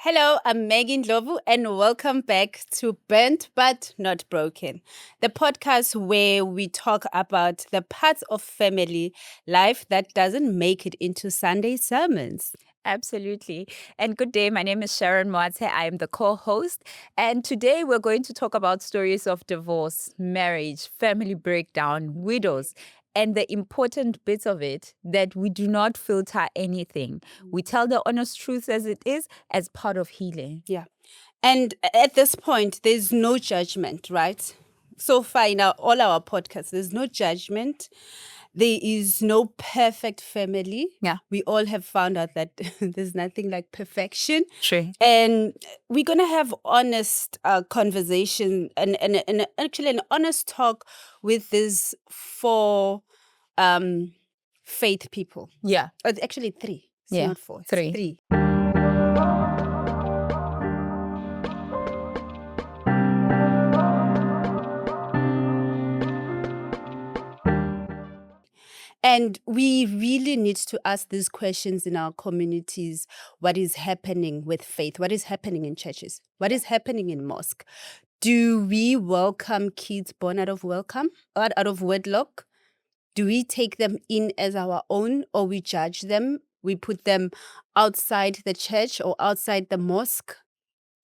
Hello, I'm Maggie Ndlovu, and welcome back to Burnt But Not Broken, the podcast where we talk about the parts of family life that doesn't make it into Sunday sermons. Absolutely. And good day. My name is Sharon Moate. I am the co-host. And today we're going to talk about stories of divorce, marriage, family breakdown, widows, and the important bits of it that we do not filter anything. We tell the honest truth as it is as part of healing. Yeah. And at this point, there's no judgment, right? So far in all our podcasts, there's no judgment. There is no perfect family. Yeah. We all have found out that there's nothing like perfection. True. And we're going to have honest conversation and actually an honest talk with these four faith people. Yeah. It's actually three. It's Yeah, not four. It's three. three. And we really need to ask these questions in our communities. What is happening with faith? What is happening in churches? What is happening in mosque? Do we welcome kids born out of wedlock? Do we take them in as our own, or we judge them? We put them outside the church or outside the mosque?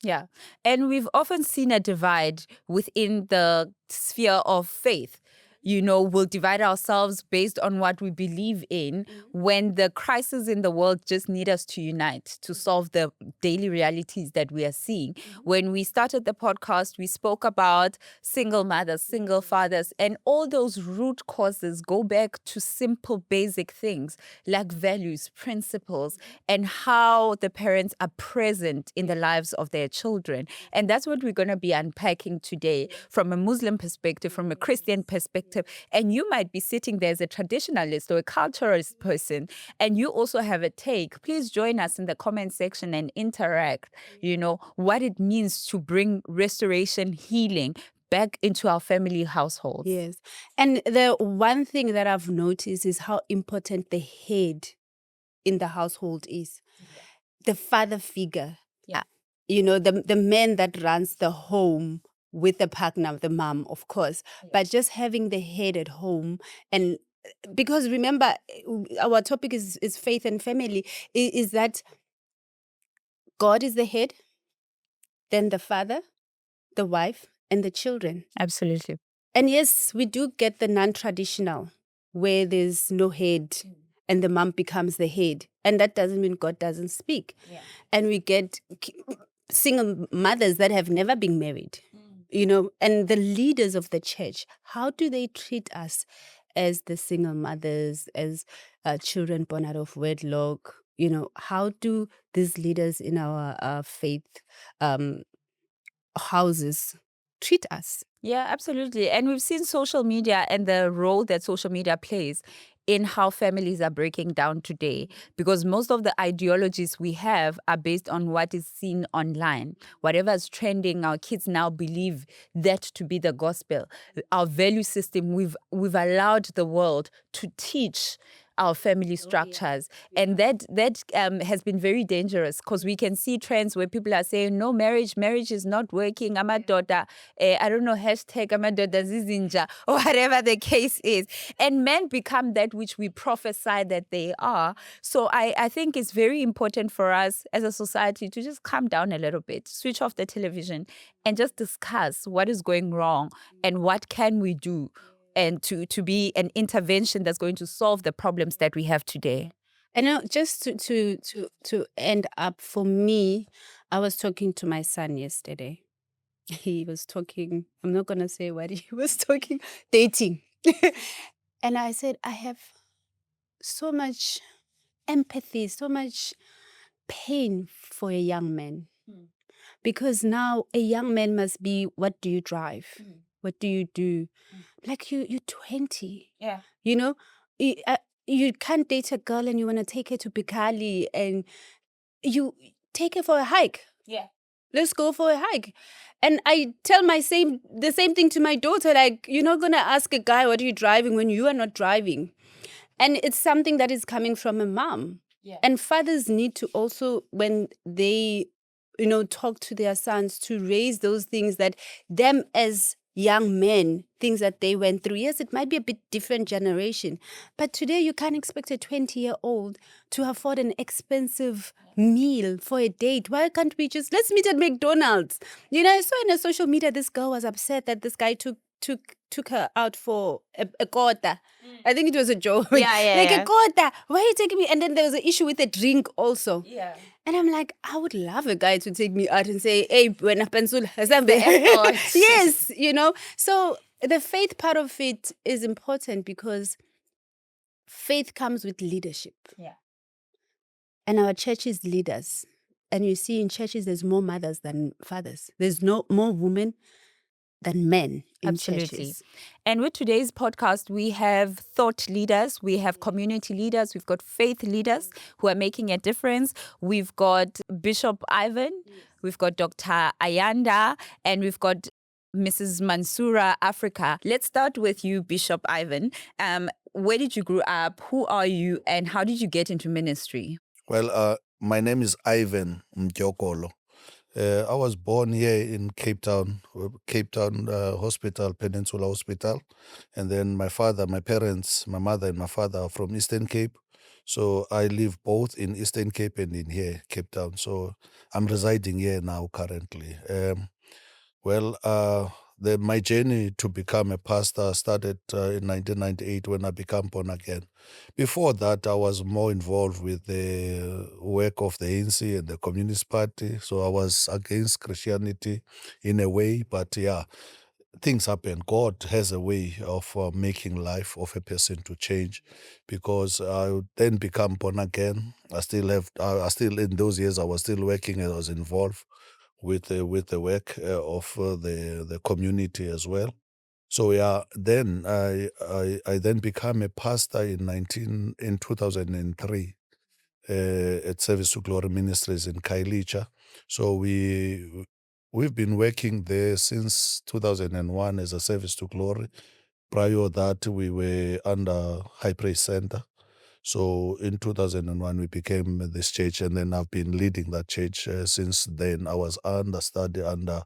Yeah. And we've often seen a divide within the sphere of faith. We'll divide ourselves based on what we believe in when the crises in the world just need us to unite to solve the daily realities that we are seeing. When we started the podcast, we spoke about single mothers, single fathers, and all those root causes go back to simple, basic things like values, principles, and how the parents are present in the lives of their children. And that's what we're going to be unpacking today from a Muslim perspective, from a Christian perspective. And you might be sitting there as a traditionalist or a culturalist person, and you also have a take. Please join us in the comment section and interact, what it means to bring restoration, healing back into our family households. Yes. And the one thing that I've noticed is how important the head in the household is. The father figure. Yeah. The man that runs the home with the partner, the mom, of course, but just having the head at home. And because remember, our topic is faith and family, is that God is the head, then the father, the wife, and the children. Absolutely. And yes, we do get the non-traditional where there's no head and the mom becomes the head. And that doesn't mean God doesn't speak. Yeah. And we get single mothers that have never been married, and the leaders of the church. How do they treat us as the single mothers, as children born out of wedlock? How do these leaders in our faith houses treat us? Yeah, absolutely. And we've seen social media and the role that social media plays in how families are breaking down today, because most of the ideologies we have are based on what is seen online. Whatever is trending, our kids now believe that to be the gospel. Our value system, we've allowed the world to teach our family structures. And that has been very dangerous, because we can see trends where people are saying, no, marriage is not working. Amadoda, I don't know, hashtag Amadoda Zizinja, or whatever the case is. And men become that which we prophesy that they are. So I think it's very important for us as a society to just calm down a little bit, switch off the television, and just discuss what is going wrong and what can we do, and to be an intervention that's going to solve the problems that we have today. And just to end up, for me, I was talking to my son yesterday. He was talking, I'm not going to say what he was talking, dating. And I said, I have so much empathy, so much pain for a young man. Because now a young man must be, what do you drive? What do you do? Like you're 20. Yeah. You can't date a girl and you want to take her to Bikali and you take her for a hike. Yeah. Let's go for a hike. And I tell the same thing to my daughter, like, you're not going to ask a guy, what are you driving, when you are not driving? And it's something that is coming from a mom. Yeah. And fathers need to also, when they talk to their sons, to raise those things that them as young men, things that they went through. Yes, it might be a bit different generation, but today you can't expect a 20-year-old to afford an expensive meal for a date. Why can't we just, let's meet at McDonald's? I saw in a social media, this girl was upset that this guy took her out for a quarter. I think it was a joke. Yeah, yeah, like yeah. a quarter. Why are you taking me? And then there was an issue with a drink also. Yeah. And I'm like, I would love a guy to take me out and say, hey, when pencil The effort. Yes, So the faith part of it is important because faith comes with leadership. Yeah. And our churches lead us. And you see in churches, there's more mothers than fathers. There's no more women than men in Absolutely. churches. And with today's podcast, we have thought leaders, we have community leaders, we've got faith leaders who are making a difference. We've got Bishop Ivan, we've got Dr. Ayanda, and we've got Mrs. Mansura Africa. Let's start with you, Bishop Ivan. Where did you grow up? Who are you? And how did you get into ministry? Well, my name is Ivan Mdyogolo. I was born here in Cape Town Hospital, Peninsula Hospital. And then my mother and my father are from Eastern Cape. So I live both in Eastern Cape and in here, Cape Town. So I'm residing here now currently. My journey to become a pastor started in 1998 when I became born again. Before that, I was more involved with the work of the ANC and the Communist Party. So I was against Christianity in a way, but yeah, things happen. God has a way of making life of a person to change, because I would then become born again. I still in those years I was still working and I was involved with the work of the community as well. So yeah, then I then became a pastor in 2003 at Service to Glory Ministries in Kailicha. So we've been working there since 2001 as a Service to Glory. Prior that, we were under High Praise Center. So in 2001, we became this church, and then I've been leading that church since then. I was study under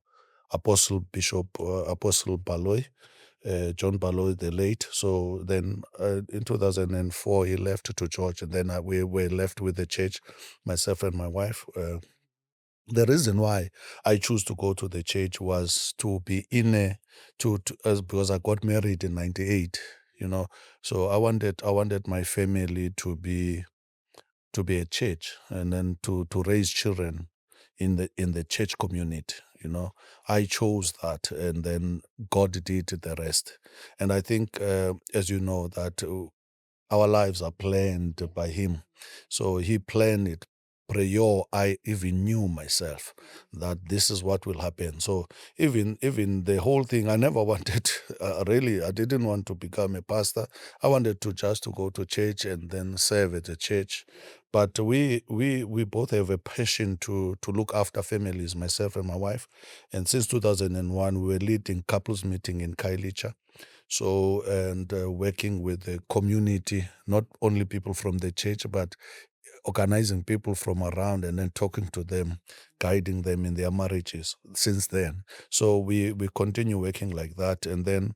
Apostle Baloy, John Baloy the late. So then in 2004, he left to church, and then we were left with the church, myself and my wife. The reason why I chose to go to the church was to be because I got married in 98, so I wanted my family to be a church, and then to raise children in the church community. I chose that, and then God did the rest. And I think, as you know, that our lives are planned by Him. So He planned it prior. I even knew myself that this is what will happen. So even the whole thing, I never wanted, really, I didn't want to become a pastor. I wanted to just to go to church and then serve at the church. But we both have a passion to look after families, myself and my wife. And since 2001, we were leading couples meeting in Kailicha. So, and working with the community, not only people from the church, but organizing people from around and then talking to them, guiding them in their marriages since then. So we continue working like that. And then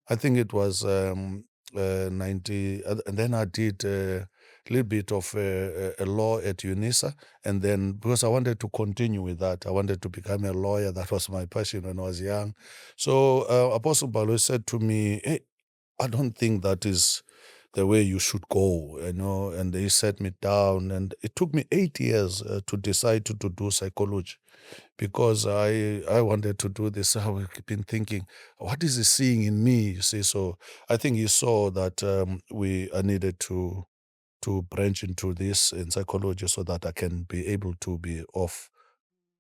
I think it was 90, and then I did a little bit of a law at UNISA. And then because I wanted to continue with that, I wanted to become a lawyer. That was my passion when I was young. So Apostle Balo said to me, hey, I don't think that is the way you should go, and he sat me down, and it took me 8 years to decide to do psychology, because I wanted to do this. I've been thinking, what is he seeing in me? You see, so I think he saw that I needed to branch into this in psychology so that I can be able to be of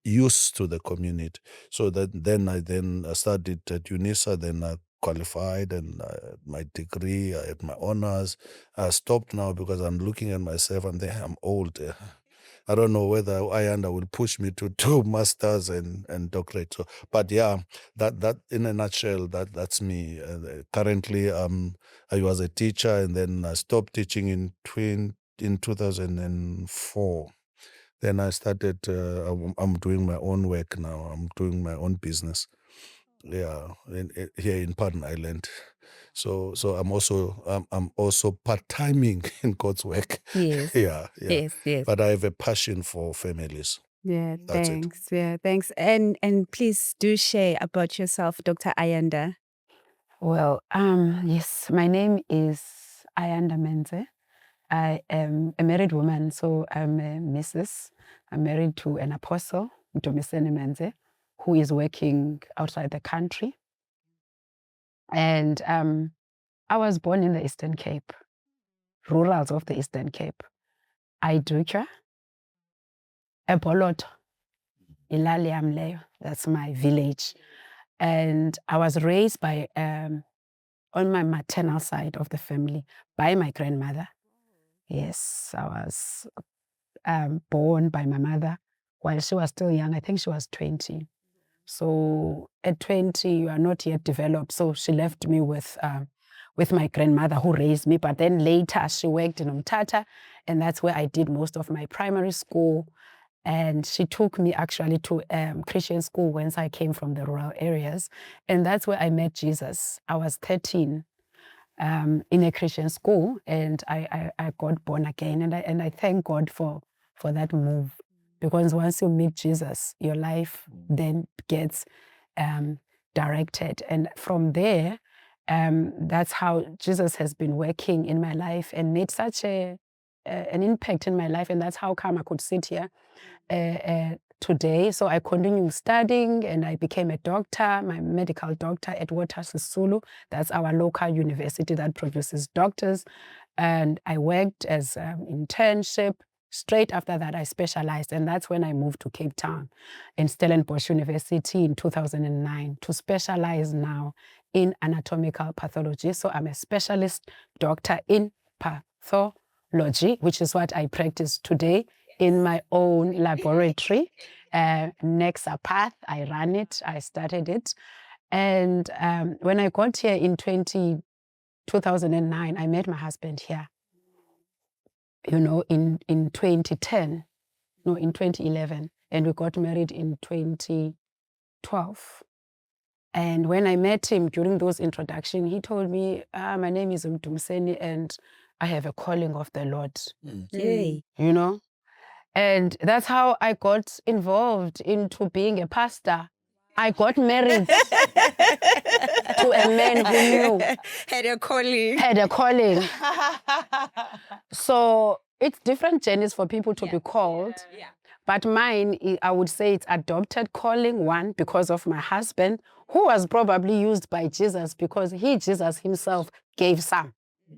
use to the community. So that then I studied at UNISA, then I qualified, and my degree, I had my honors. I stopped now because I'm looking at myself and then I'm old. I don't know whether Ayanda will push me to do masters and doctorate. So, but yeah, that in a nutshell, that's me. Currently, I was a teacher, and then I stopped teaching in 2004. Then I started, I'm doing my own work now. I'm doing my own business. Yeah, here in Pardon Island. So I'm also part-timing in God's work. Yes. Yeah. Yes, yes. But I have a passion for families. Yeah, That's it. thanks. Yeah, thanks. And please do share about yourself, Dr. Ayanda. Well, yes, my name is Ayanda Mfokazi-Menze. I am a married woman, so I'm a Mrs. I'm married to an apostle, Mualima Mansura, who is working outside the country. And I was born in the Eastern Cape, rurals of the Eastern Cape. Iduka, Epoloto, Ilali Amleyo, that's my village. And I was raised by, on my maternal side of the family, by my grandmother. Yes, I was born by my mother while she was still young. I think she was 20. So at 20, you are not yet developed. So she left me with my grandmother who raised me. But then later she worked in Umtata, and that's where I did most of my primary school. And she took me actually to Christian school once I came from the rural areas. And that's where I met Jesus. I was 13 in a Christian school, and I got born again. And I thank God for that move. Because once you meet Jesus, your life then gets directed. And from there, that's how Jesus has been working in my life and made such an impact in my life. And that's how come I could sit here today. So I continued studying and I became a doctor, my medical doctor at Sisulu. That's our local university that produces doctors. And I worked as internship. Straight after that, I specialized, and that's when I moved to Cape Town in Stellenbosch University in 2009 to specialize now in anatomical pathology. So I'm a specialist doctor in pathology, which is what I practice today in my own laboratory. Nexa Path, I ran it, I started it. And when I got here in 2009, I met my husband here. In 2010, no, in 2011, and we got married in 2012. And when I met him during those introductions, he told me, my name is Mdumiseni and I have a calling of the Lord. Yay. And that's how I got involved into being a pastor. I got married to a man who knew. Had a calling. Had a calling. So it's different journeys for people to be called. Yeah. But mine, I would say it's adopted calling, one, because of my husband, who was probably used by Jesus because Jesus himself, gave some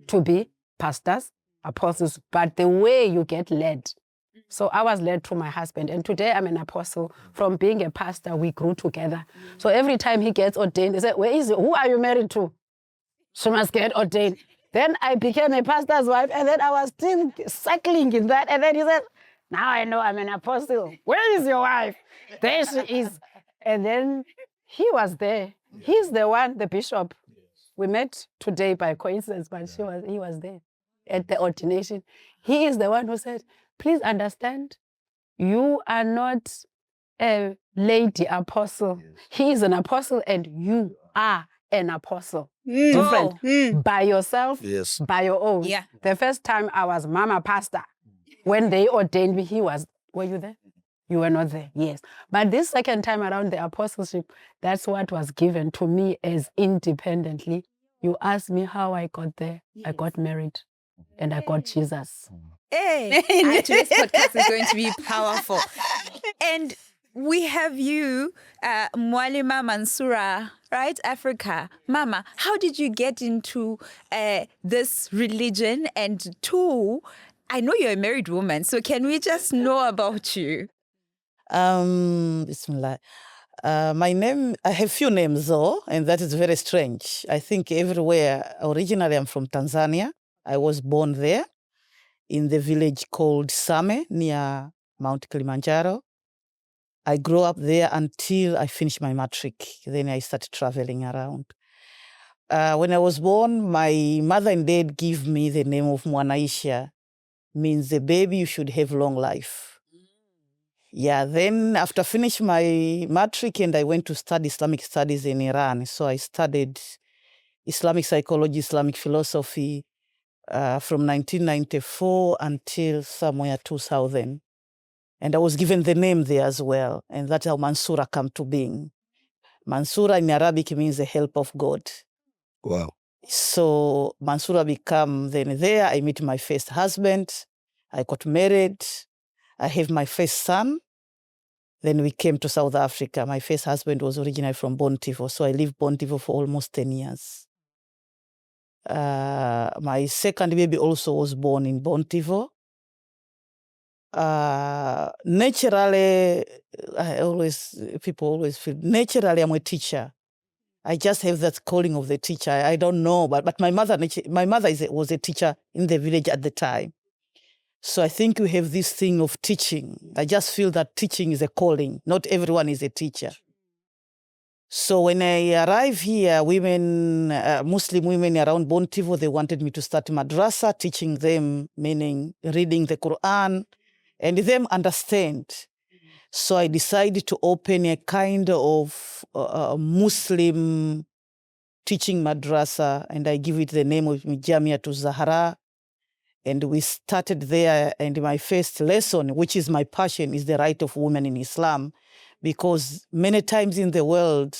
to be pastors, apostles, but the way you get led. So I was led through my husband. And today I'm an apostle. From being a pastor, we grew together. So every time he gets ordained, he said, who are you married to? She must get ordained. Then I became a pastor's wife, and then I was still cycling in that. And then he said, now I know I'm an apostle. Where is your wife? There she is. And then he was there. He's the one, the bishop. We met today by coincidence, but he was there at the ordination. He is the one who said, please understand, you are not a lady apostle. Yes. He is an apostle and you are an apostle. Different. By yourself, Yes. by your own. Yeah. The first time I was mama pastor. When they ordained me, were you there? You were not there, yes. But this second time around the apostleship, that's what was given to me as independently. You asked me how I got there. Yes. I got married and I got Jesus. Hey, today's podcast is going to be powerful. And we have you, Mualima Mansura, right? Africa. Mama, how did you get into this religion? And two, I know you're a married woman, so can we just know about you? Bismillah. My name, I have few names though, and that is very strange. I think everywhere, originally I'm from Tanzania. I was born there in the village called Same near Mount Kilimanjaro. I grew up there until I finished my matric. Then I started traveling around. When I was born, my mother and dad gave me the name of Mwanaisha, means the baby you should have long life. Yeah, then after finishing my matric, and I went to study Islamic studies in Iran. So I studied Islamic psychology, Islamic philosophy from 1994 until somewhere 2000. And I was given the name there as well. And that's how Mansura come to being. Mansura in Arabic means the help of God. Wow. So Mansura become, then there I meet my first husband. I got married. I have my first son. Then we came to South Africa. My first husband was originally from Bontivo, so I lived Bontivo for almost 10 years. My second baby also was born in Bontivo. Naturally, people always feel, naturally I'm a teacher. I just have that calling of the teacher. I don't know, but my mother was a teacher in the village at the time. So I think we have this thing of teaching. I just feel that teaching is a calling. Not everyone is a teacher. So when I arrived here, Muslim women around Bontivo, they wanted me to start madrasa, teaching them, meaning reading the Quran, and them understand. So I decided to open a kind of Muslim teaching madrasa, and I give it the name of Jamia to Zahra. And we started there, and my first lesson, which is my passion, is the right of women in Islam, because many times in the world,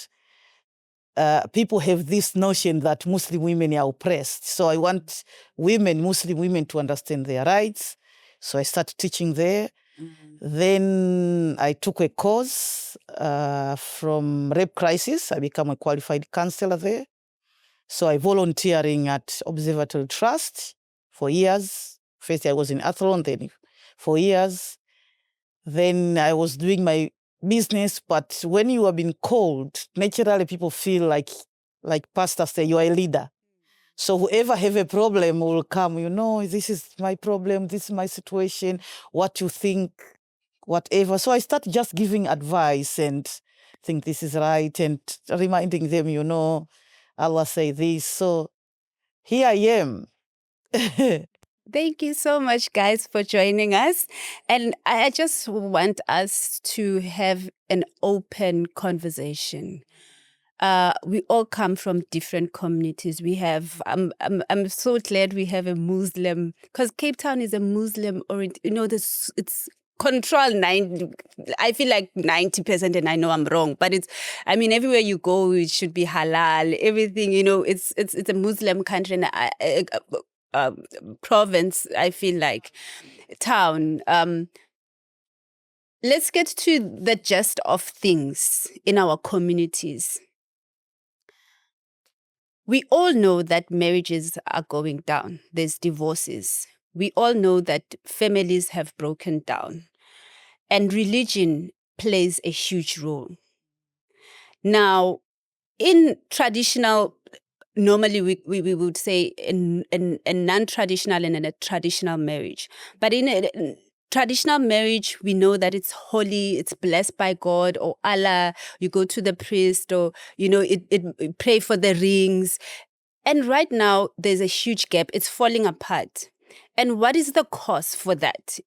people have this notion that Muslim women are oppressed. So I want Muslim women to understand their rights. So I started teaching there. Then I took a course from Rape Crisis. I became a qualified counselor there. So I volunteering at Observatory Trust for years. First I was in Athlone, then for years. Then I was doing my business, but when you have been called, naturally people feel like pastors say, you are a leader. So whoever have a problem will come, this is my problem, this is my situation, what you think, whatever. So I start just giving advice and think this is right and reminding them, Allah say this. So here I am. Thank you so much, guys, for joining us. And I just want us to have an open conversation. We all come from different communities. We have, I'm so glad we have a Muslim, because Cape Town is a Muslim it's control 90, I feel like 90%, and I know I'm wrong, but everywhere you go, it should be halal, everything, it's a Muslim country, and province, I feel like, town. Let's get to the gist of things in our communities. We all know that marriages are going down. There's divorces. We all know that families have broken down. And religion plays a huge role. Now, in traditional, normally we would say in a non-traditional and in a traditional marriage. But in a traditional marriage, we know that it's holy, it's blessed by God or Allah. You go to the priest, or, it pray for the rings. And right now, there's a huge gap. It's falling apart. And what is the cause for that?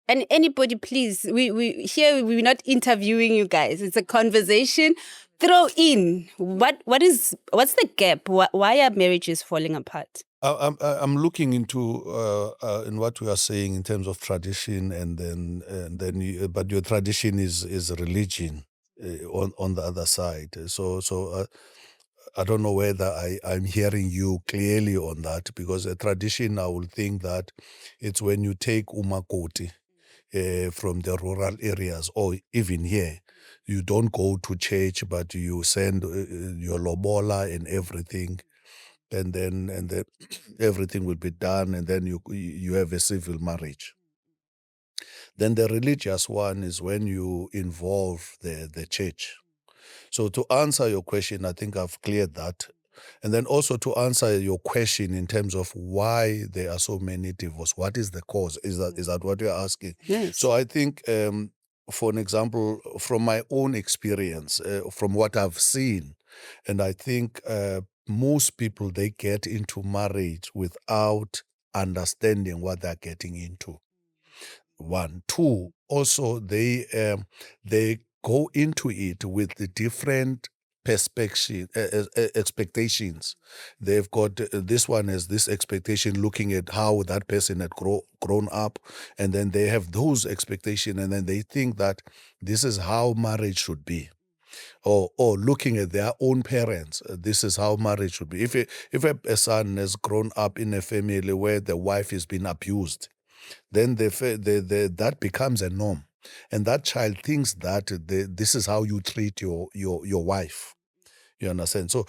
And anybody, please, we're not interviewing you guys. It's a conversation. Throw in what's the gap? Why are marriages falling apart? I'm looking into in what we are saying in terms of tradition, but your tradition is religion on the other side. So I don't know whether I'm hearing you clearly on that, because a tradition, I would think that it's when you take umakoti from the rural areas, or even here, you don't go to church, but you send your lobola and everything, and then everything will be done, and then you have a civil marriage. Then the religious one is when you involve the church. So to answer your question, I think I've cleared that. And then also to answer your question in terms of why there are so many divorces, what is the cause? Is that what you're asking? Yes. So I think, for an example, from my own experience, from what I've seen, and I think most people, they get into marriage without understanding what they're getting into. One. Two, also they go into it with the different expectations. They've got this one as this expectation looking at how that person had grown up, and then they have those expectations, and then they think that this is how marriage should be. Or looking at their own parents, this is how marriage should be. If a son has grown up in a family where the wife has been abused, then that becomes a norm, and that child thinks that this is how you treat your wife. You understand? So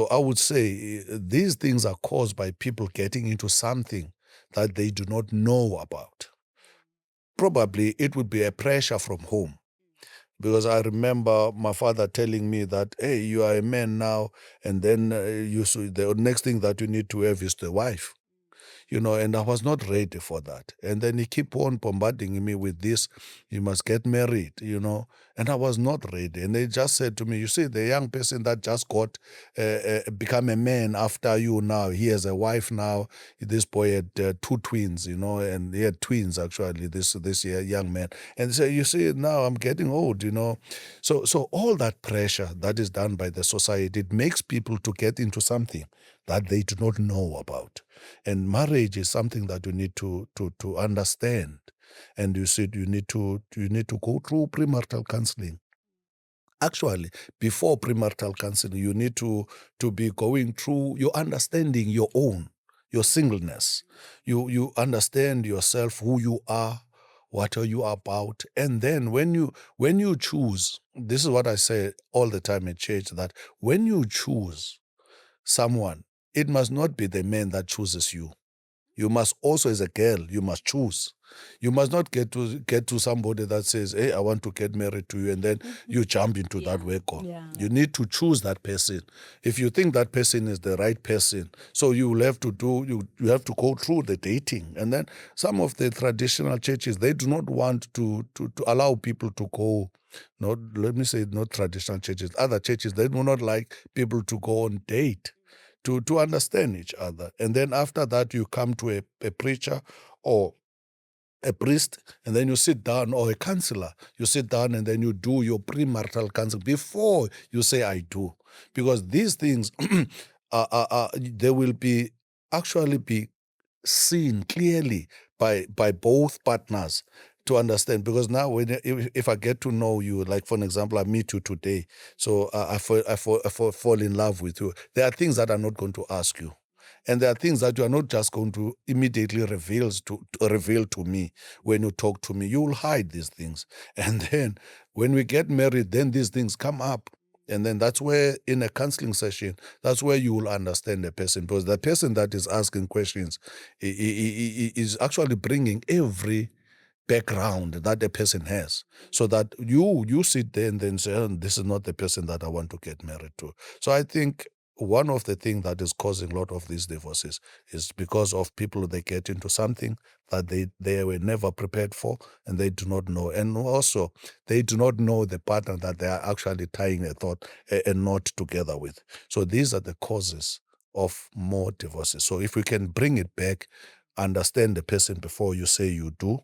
I would say these things are caused by people getting into something that they do not know about. Probably it would be a pressure from home. Because I remember my father telling me that, hey, you are a man now, and then the next thing that you need to have is the wife. And I was not ready for that. And then he kept on bombarding me with this, you must get married, and I was not ready. And they just said to me, you see, the young person that just become a man after you now, he has a wife now. This boy had 2 twins, and he had twins actually, this young man. And so you see, now I'm getting old, So all that pressure that is done by the society, it makes people to get into something that they do not know about. And marriage is something that you need to understand. And you said you need to go through premarital counseling. Actually, before premarital counseling, you need to be going through your understanding your singleness. You understand yourself, who you are, what are you about, and then when you choose, this is what I say all the time at church, that when you choose someone, it must not be the man that chooses you. You must also, as a girl, you must choose. You must not get to somebody that says, hey, I want to get married to you, and then you jump into that wagon. Yeah. You need to choose that person. If you think that person is the right person, so you will have to you have to go through the dating. And then some of the traditional churches, they do not want to allow people to go. Let me say not traditional churches. Other churches, they do not like people to go on date. To understand each other. And then after that, you come to a preacher or a priest, and then you sit down, or a counselor. You sit down and then you do your premarital counseling before you say, I do. Because these things, they will actually be seen clearly by both partners to understand. Because now if I get to know you, like for an example, I meet you today, so I fall in love with you, there are things that I'm not going to ask you. And there are things that you are not just going to immediately reveal to me when you talk to me. You will hide these things. And then when we get married, then these things come up. And then that's where, in a counseling session, that's where you will understand the person. Because the person that is asking questions is actually bringing every background that the person has, so that you sit there and then say, oh, this is not the person that I want to get married to. So I think one of the things that is causing a lot of these divorces is because of people, they get into something that they were never prepared for, and they do not know. And also, they do not know the partner that they are actually tying a knot together with. So these are the causes of more divorces. So if we can bring it back, understand the person before you say you do,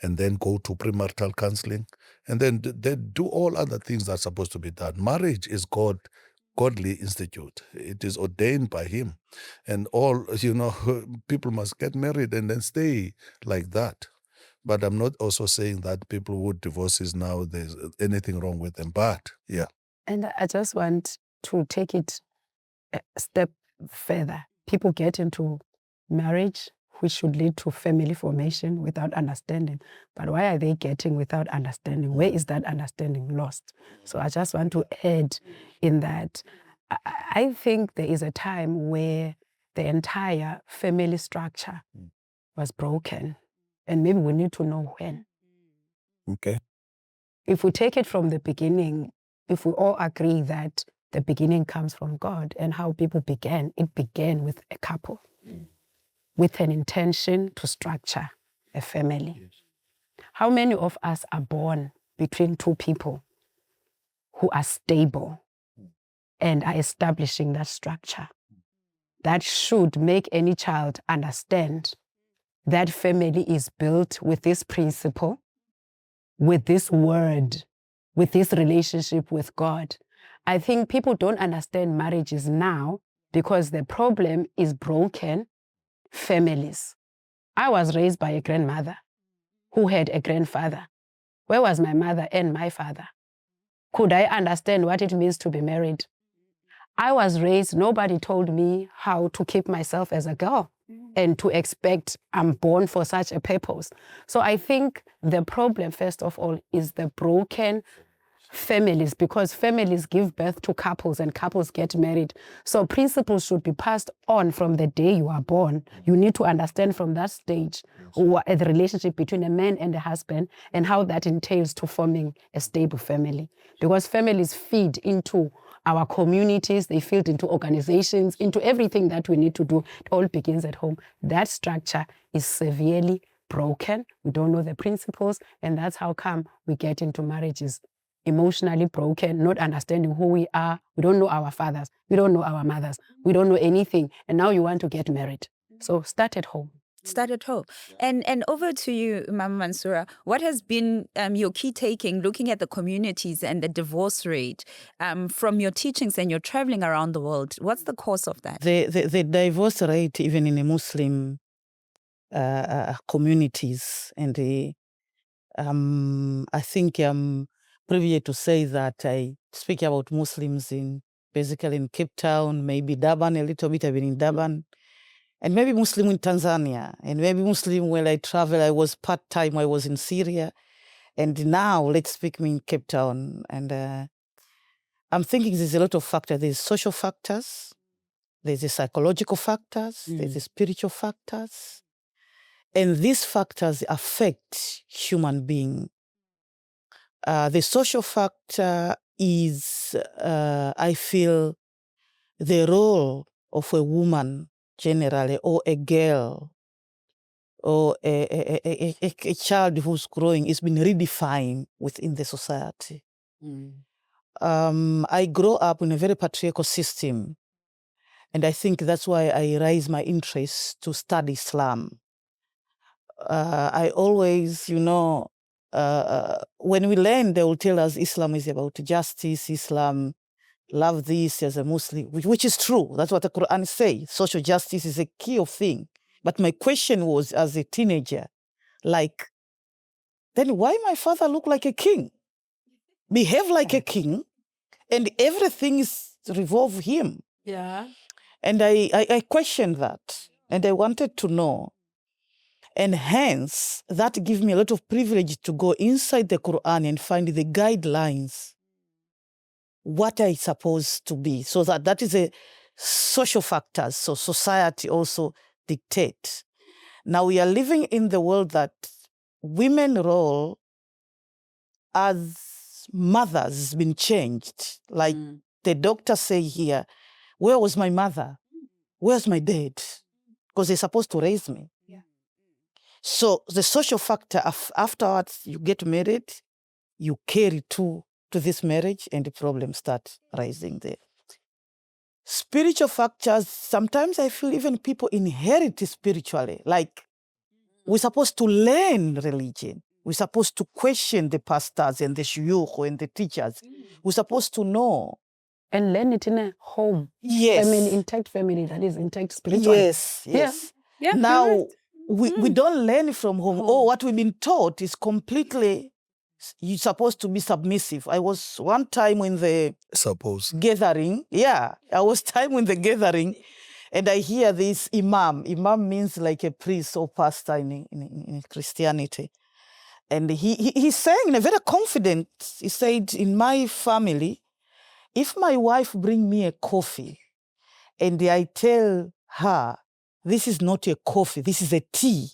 and then go to premarital counseling, and then they do all other things that are supposed to be done. Marriage is godly institute. It is ordained by him. And all, people must get married and then stay like that. But I'm not also saying that people who divorces now, there's anything wrong with them. But, yeah. And I just want to take it a step further. People get into marriage, which should lead to family formation, without understanding. But why are they getting without understanding? Where is that understanding lost? So I just want to add in that I think there is a time where the entire family structure was broken. And maybe we need to know when. Okay. If we take it from the beginning, if we all agree that the beginning comes from God, and how people began, it began with a couple, with an intention to structure a family. Yes. How many of us are born between two people who are stable and are establishing that structure? That should make any child understand that family is built with this principle, with this word, with this relationship with God. I think people don't understand marriages now because the problem is broken families. I was raised by a grandmother who had a grandfather. Where was my mother and my father? Could I understand what it means to be married? I was raised, nobody told me how to keep myself as a girl and to expect I'm born for such a purpose. So I think the problem, first of all, is the broken families, because families give birth to couples and couples get married. So principles should be passed on from the day you are born. You need to understand from that stage the relationship between a man and a husband and how that entails to forming a stable family. Because families feed into our communities, they feed into organizations, into everything that we need to do. It all begins at home. That structure is severely broken. We don't know the principles, and that's how come we get into marriages emotionally broken, not understanding who we are. We don't know our fathers. We don't know our mothers. We don't know anything. And now you want to get married. So start at home. Start at home. And over to you, Mama Mansura. What has been your key taking, looking at the communities and the divorce rate from your teachings and your traveling around the world? What's the cause of that? The divorce rate, even in the Muslim communities, and I think I'm privileged to say that I speak about Muslims basically in Cape Town, maybe Durban, a little bit. I've been in Durban, and maybe Muslim in Tanzania, and maybe Muslim when I travel. I was part-time, I was in Syria, and now let's speak me in Cape Town. And I'm thinking there's a lot of factors. There's social factors, there's the psychological factors, there's the spiritual factors, and these factors affect human being. The social factor is, I feel, the role of a woman generally, or a girl, or a child who's growing is being redefined within the society. I grew up in a very patriarchal system, and I think that's why I raised my interest to study Islam. I always, when we learn, they will tell us Islam is about justice, Islam love this as a Muslim, which is true. That's what the Quran says. Social justice is a key of thing. But my question was, as a teenager, like, then why my father look like a king? Behave like a king, and everything is revolve him. Yeah. And I questioned that, and I wanted to know. And hence, that gives me a lot of privilege to go inside the Quran and find the guidelines, what I supposed to be. So that is a social factors. So society also dictates. Now we are living in the world that women role as mothers has been changed. Like the doctor say here, where was my mother? Where's my dad? Because they're supposed to raise me. So the social factor, afterwards you get married, you carry to this marriage, and the problems start rising there. Spiritual factors, sometimes I feel even people inherit spiritually. Like, we're supposed to learn religion. We're supposed to question the pastors and the shuyukh and the teachers. We're supposed to know. And learn it in a home. Yes. Family, intact family, that is intact spiritually. Yes. Yeah, Now, correct. we don't learn from home. Oh, what we've been taught is completely, you're supposed to be submissive. I was one time in the gathering. Yeah, I was time in the gathering, and I hear this imam. Imam means like a priest or pastor in Christianity. And he's saying in a very confident, he said, in my family, if my wife bring me a coffee and I tell her, this is not a coffee, this is a tea,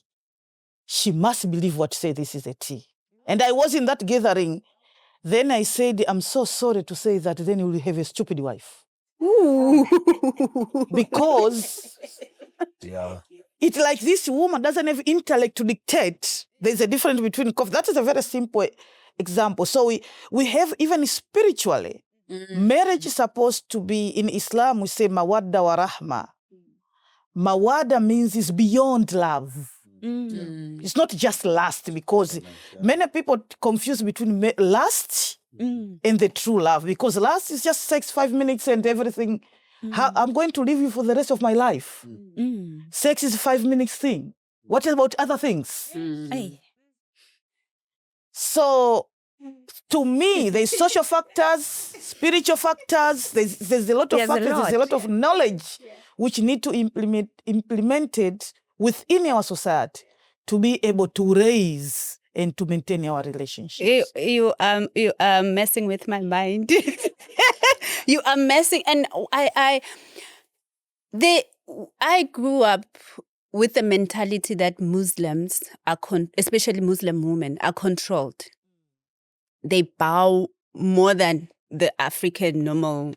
she must believe what say this is a tea. And I was in that gathering. Then I said, I'm so sorry to say that then you will have a stupid wife. Ooh. Because it's like this woman doesn't have intellect to dictate. There's a difference between coffee. That is a very simple example. So we have even spiritually, marriage is supposed to be, in Islam we say mawadda wa rahma. Mawadda means it's beyond love. It's not just lust, because many people confuse between lust and the true love, because lust is just sex, 5 minutes and everything. I'm going to leave you for the rest of my life. Sex is a 5 minutes thing. What about other things? Hey. So to me, there's social factors, spiritual factors, there's a lot of factors, there's a lot of knowledge which need to implemented within our society to be able to raise and to maintain our relationships. You are messing with my mind. You are messing, and I grew up with the mentality that Muslims are, especially Muslim women, are controlled. They bow more than the African normal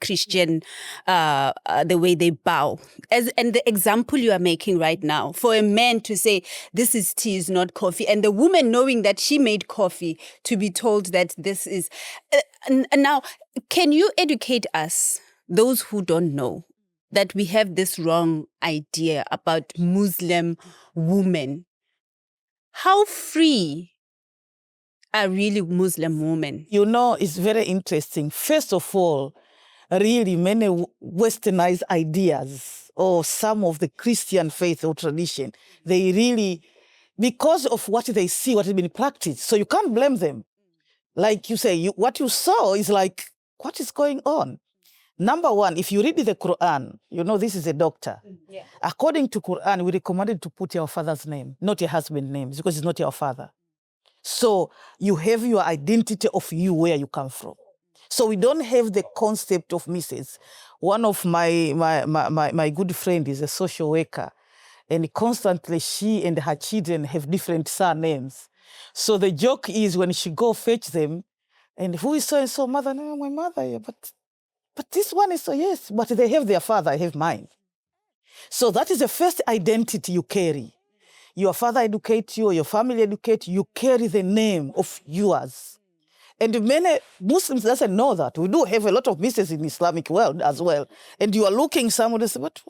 Christian, the way they bow. And the example you are making right now, for a man to say, this is tea, is not coffee, and the woman knowing that she made coffee to be told that this is... now, can you educate us, those who don't know, that we have this wrong idea about Muslim women? How free are really Muslim women? You know, it's very interesting. First of all, really many westernized ideas or some of the Christian faith or tradition, they really, because of what they see, what has been practiced, so you can't blame them. Like you say, what you saw is like, what is going on? Number one, if you read the Quran, you know this is a doctor. Yeah. According to Quran, we recommended to put your father's name, not your husband's name, because it's not your father. So you have your identity of you, where you come from. So we don't have the concept of Mrs. One of my good friend is a social worker, and constantly she and her children have different surnames. So the joke is when she go fetch them, and who is so and so mother? No, my mother, yeah, but this one is so, yes, but they have their father, I have mine. So that is the first identity you carry. Your father educates you, or your family educates you, you carry the name of yours. And many Muslims doesn't know that. We do have a lot of Mrs. in Islamic world as well. And you are looking someone and say, what?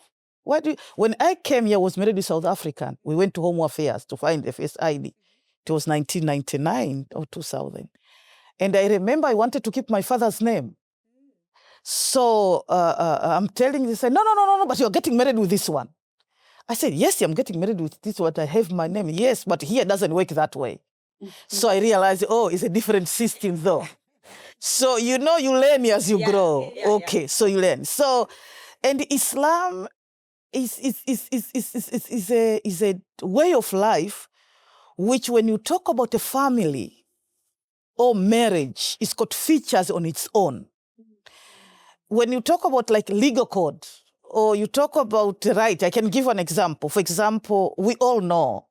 Why do you? When I came here, I was married with South African. We went to Home Affairs to find the first ID. It was 1999 or 2000. And I remember I wanted to keep my father's name. So I'm telling they said, no, but you're getting married with this one. I said, yes, I'm getting married with this one. I have my name. Yes, but here it doesn't work that way. So I realized, it's a different system though. So, you know, you learn as you grow. Okay, so you learn. So, and Islam is a way of life which when you talk about a family or marriage, it's got features on its own. When you talk about like legal code, or you talk about right, I can give an example. For example, we all know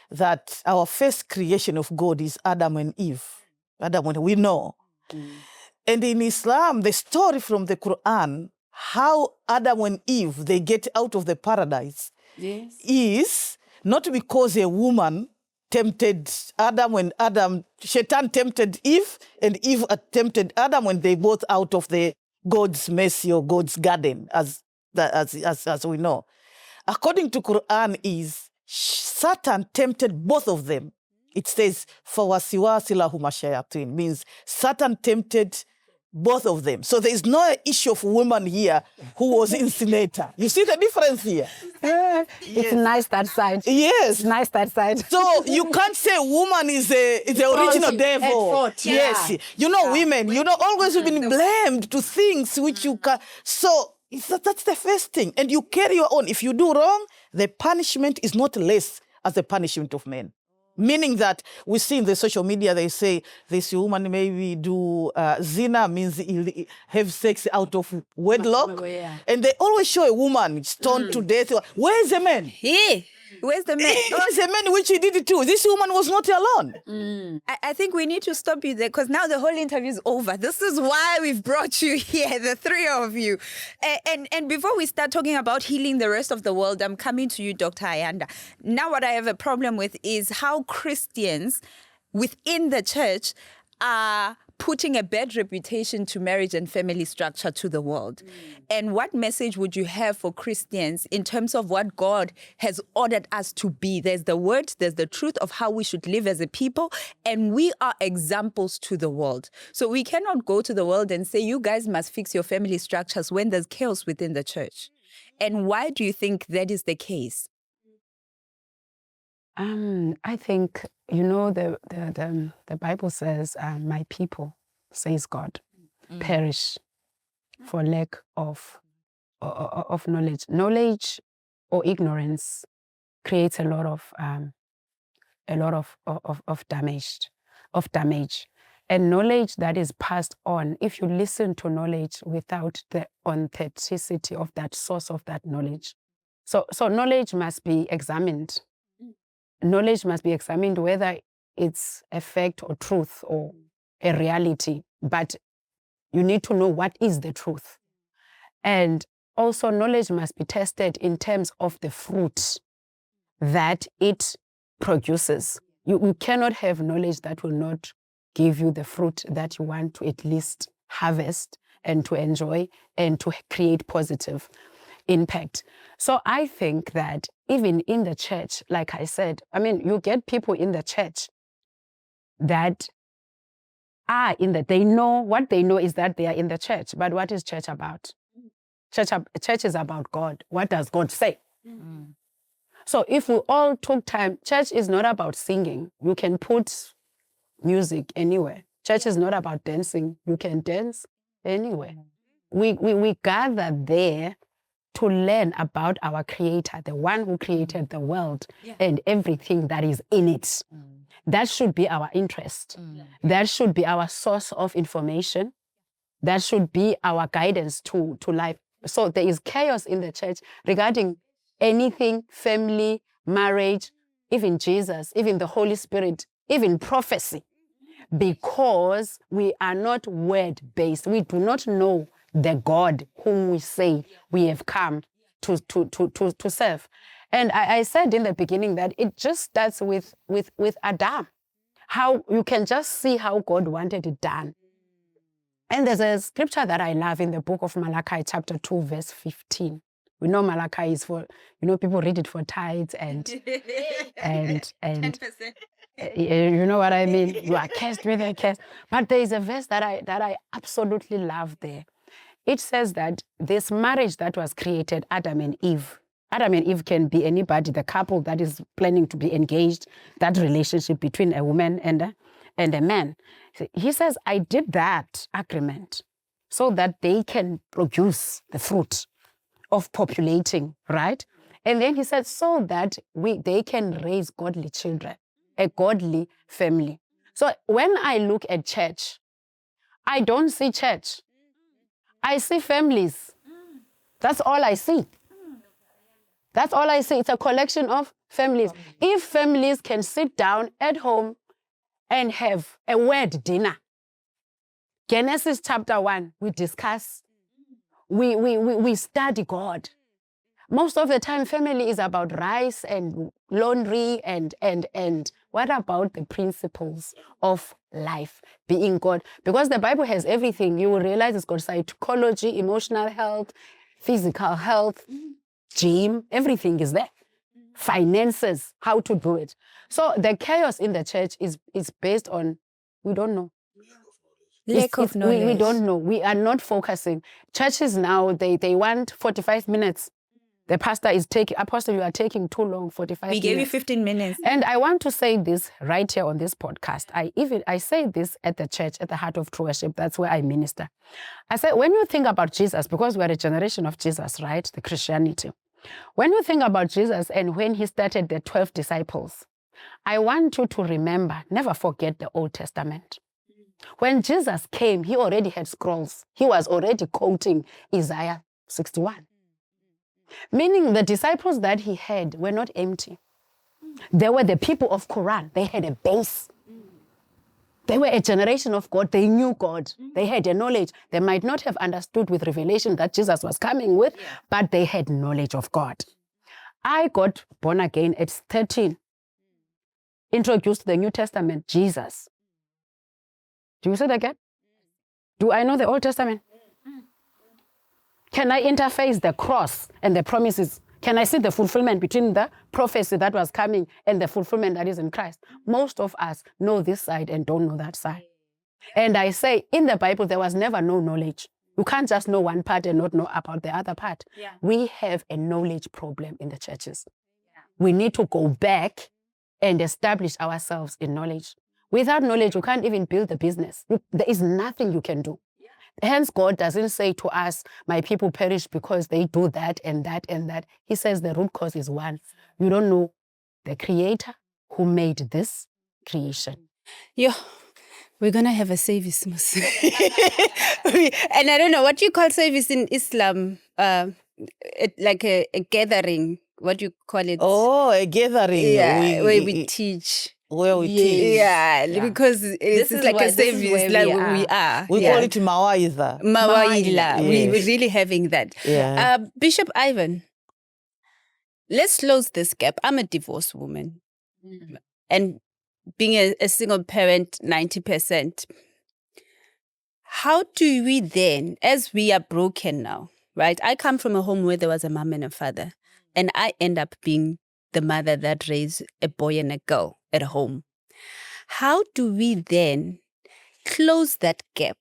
that our first creation of God is Adam and Eve. Adam and we know. And in Islam, the story from the Quran, how Adam and Eve, they get out of the paradise, is not because a woman tempted Adam when Shaitan tempted Eve, and Eve tempted Adam when they both out of the God's mercy or God's garden, as we know. According to Quran, is Satan tempted both of them. It says, "Fawasiwasi lahuma shayatin," means Satan tempted both of them. So there is no issue of woman here who was incinerator. You see the difference here? It's nice that side. Yes. It's nice that side. So you can't say woman is the original devil. Yes. You know, women, you know, always we've been blamed to things which you can. So that's the first thing. And you carry your own. If you do wrong, the punishment is not less as the punishment of men. Meaning that we see in the social media, they say this woman maybe do zina, means have sex out of wedlock. And they always show a woman stoned to death. Where's the man? Where's the man? Where's the man which he did it to? This woman was not alone. I think we need to stop you there, because now the whole interview is over. This is why we've brought you here, the three of you. And before we start talking about healing the rest of the world, I'm coming to you, Dr. Ayanda. Now what I have a problem with is how Christians within the church are putting a bad reputation to marriage and family structure to the world. And what message would you have for Christians in terms of what God has ordered us to be? There's the word, there's the truth of how we should live as a people, and we are examples to the world. So we cannot go to the world and say, you guys must fix your family structures when there's chaos within the church. And why do you think that is the case? I think, the Bible says, my people, says God, perish for lack of knowledge. Knowledge or ignorance creates a lot of damage. And knowledge that is passed on, if you listen to knowledge without the authenticity of that source of that knowledge. So knowledge must be examined. Knowledge must be examined whether it's a fact or truth or a reality, but you need to know what is the truth. And also knowledge must be tested in terms of the fruit that it produces. You cannot have knowledge that will not give you the fruit that you want to at least harvest and to enjoy and to create positive impact. So I think that even in the church, like I said, you get people in the church that are they know what they know is that they are in the church. But what is church about? Church is about God. What does God say? So if we all took time, church is not about singing. You can put music anywhere. Church is not about dancing. You can dance anywhere. We gather there to learn about our Creator, the one who created the world and everything that is in it. That should be our interest. That should be our source of information. That should be our guidance to life. So there is chaos in the church regarding anything, family, marriage, even Jesus, even the Holy Spirit, even prophecy, because we are not word-based. We do not know the God whom we say we have come to serve. And I said in the beginning that it just starts with Adam. How you can just see how God wanted it done. And there's a scripture that I love in the book of Malachi, chapter 2, verse 15. We know Malachi is for, people read it for tithes and 10%. You know what I mean? You are cursed with a curse. But there is a verse that I absolutely love there. It says that this marriage that was created, Adam and Eve can be anybody, the couple that is planning to be engaged, that relationship between a woman and a man. He says, I did that agreement so that they can produce the fruit of populating, right? And then he said, so that they can raise godly children, a godly family. So when I look at church, I don't see church. I see families. That's all I see. That's all I see. It's a collection of families. If families can sit down at home and have a word dinner, Genesis chapter 1, we discuss, we study God. Most of the time, family is about rice and laundry and what about the principles of life, being God? Because the Bible has everything. You will realize it's got psychology, emotional health, physical health, gym, everything is there. Finances, how to do it. So the chaos in the church is based on, we don't know. Lack of knowledge. We don't know. We are not focusing. Churches now, they want 45 minutes. The pastor is taking, Apostle, you are taking too long, 45 minutes. We gave you 15 minutes. And I want to say this right here on this podcast. I say this at the church, at the Heart of True Worship. That's where I minister. I say, when you think about Jesus, because we are a generation of Jesus, right? The Christianity. When you think about Jesus and when he started the 12 disciples, I want you to remember, never forget the Old Testament. When Jesus came, he already had scrolls. He was already quoting Isaiah 61. Meaning the disciples that he had were not empty. They were the people of Quran. They had a base. They were a generation of God. They knew God. They had a knowledge. They might not have understood with revelation that Jesus was coming with, but they had knowledge of God. I got born again at 13. Introduced to the New Testament, Jesus. Do you see the gap? Do I know the Old Testament? Can I interface the cross and the promises? Can I see the fulfillment between the prophecy that was coming and the fulfillment that is in Christ? Most of us know this side and don't know that side. And I say, in the Bible, there was never no knowledge. You can't just know one part and not know about the other part. Yeah. We have a knowledge problem in the churches. We need to go back and establish ourselves in knowledge. Without knowledge, you can't even build a business. There is nothing you can do. Hence, God doesn't say to us, my people perish because they do that and that and that. He says the root cause is one. You don't know the creator who made this creation. Yeah. We're going to have a service, Mus. And I don't know, what you call service in Islam? Like a gathering. What do you call it? Oh, a gathering. Yeah, where we teach. Where we teach. Yeah, because This it's is like where- a this is service, where like we we are. We call it mawaidha. Mawaila. Yes. We're really having that. Yeah. Bishop Ivan, let's close this gap. I'm a divorced woman. And being a single parent, 90%. How do we then, as we are broken now, right? I come from a home where there was a mom and a father, and I end up being the mother that raised a boy and a girl at home. How do we then close that gap?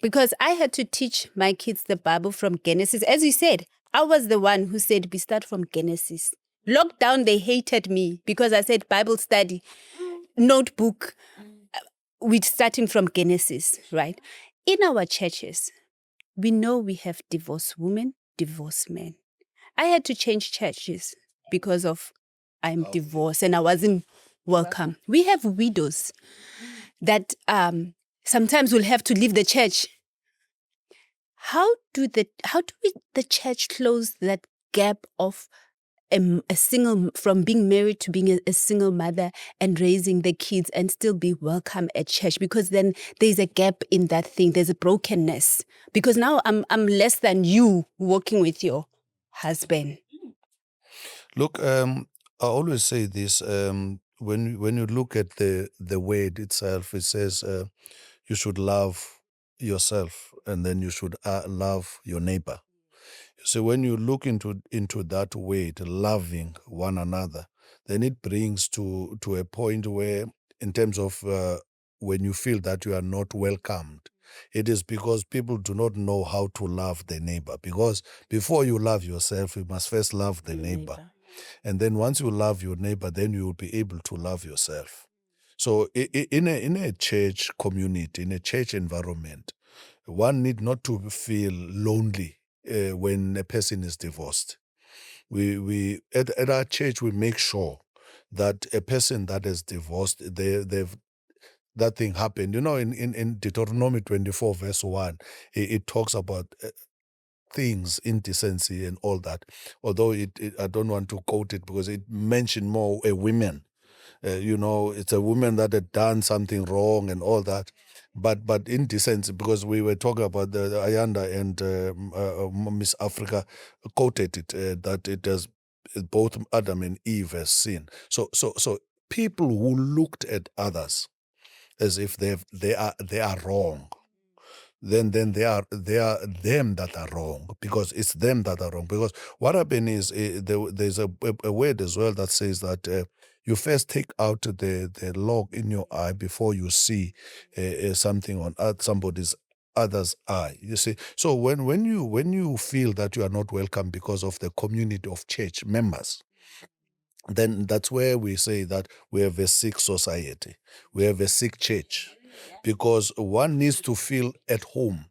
Because I had to teach my kids the Bible from Genesis. As you said, I was the one who said we start from Genesis. Lockdown, they hated me because I said Bible study, notebook, we're starting from Genesis, right? In our churches, we know we have divorced women, divorced men. I had to change churches because of I'm divorced and I wasn't welcome. We have widows that sometimes will have to leave the church. How do the church close that gap of a single, from being married to being a single mother and raising the kids and still be welcome at church? Because then there's a gap in that thing. There's a brokenness. Because now I'm less than you working with your husband. Look, I always say this. When you look at the word itself, it says you should love yourself and then you should love your neighbor. So when you look into that word, loving one another, then it brings to a point where, in terms of when you feel that you are not welcomed, it is because people do not know how to love their neighbor. Because before you love yourself, you must first love the neighbor. And then once you love your neighbor, then you will be able to love yourself. So in a church community, in a church environment, one need not to feel lonely when a person is divorced. We at our church, we make sure that a person that is divorced, they've that thing happened. You know, in Deuteronomy 24 verse 1, it talks about things, indecency and all that. Although I don't want to quote it because it mentioned more a woman. It's a woman that had done something wrong and all that. But indecency, because we were talking about the Ayanda and Miss Africa quoted it, that it has both Adam and Eve has sinned. So people who looked at others as if they are wrong, then they are them that are wrong, because it's them that are wrong. Because what happened is there's a word as well that says that you first take out the log in your eye before you see something on somebody's other's eye. You see, so when you feel that you are not welcome because of the community of church members, then that's where we say that we have a sick society, we have a sick church, because one needs to feel at home.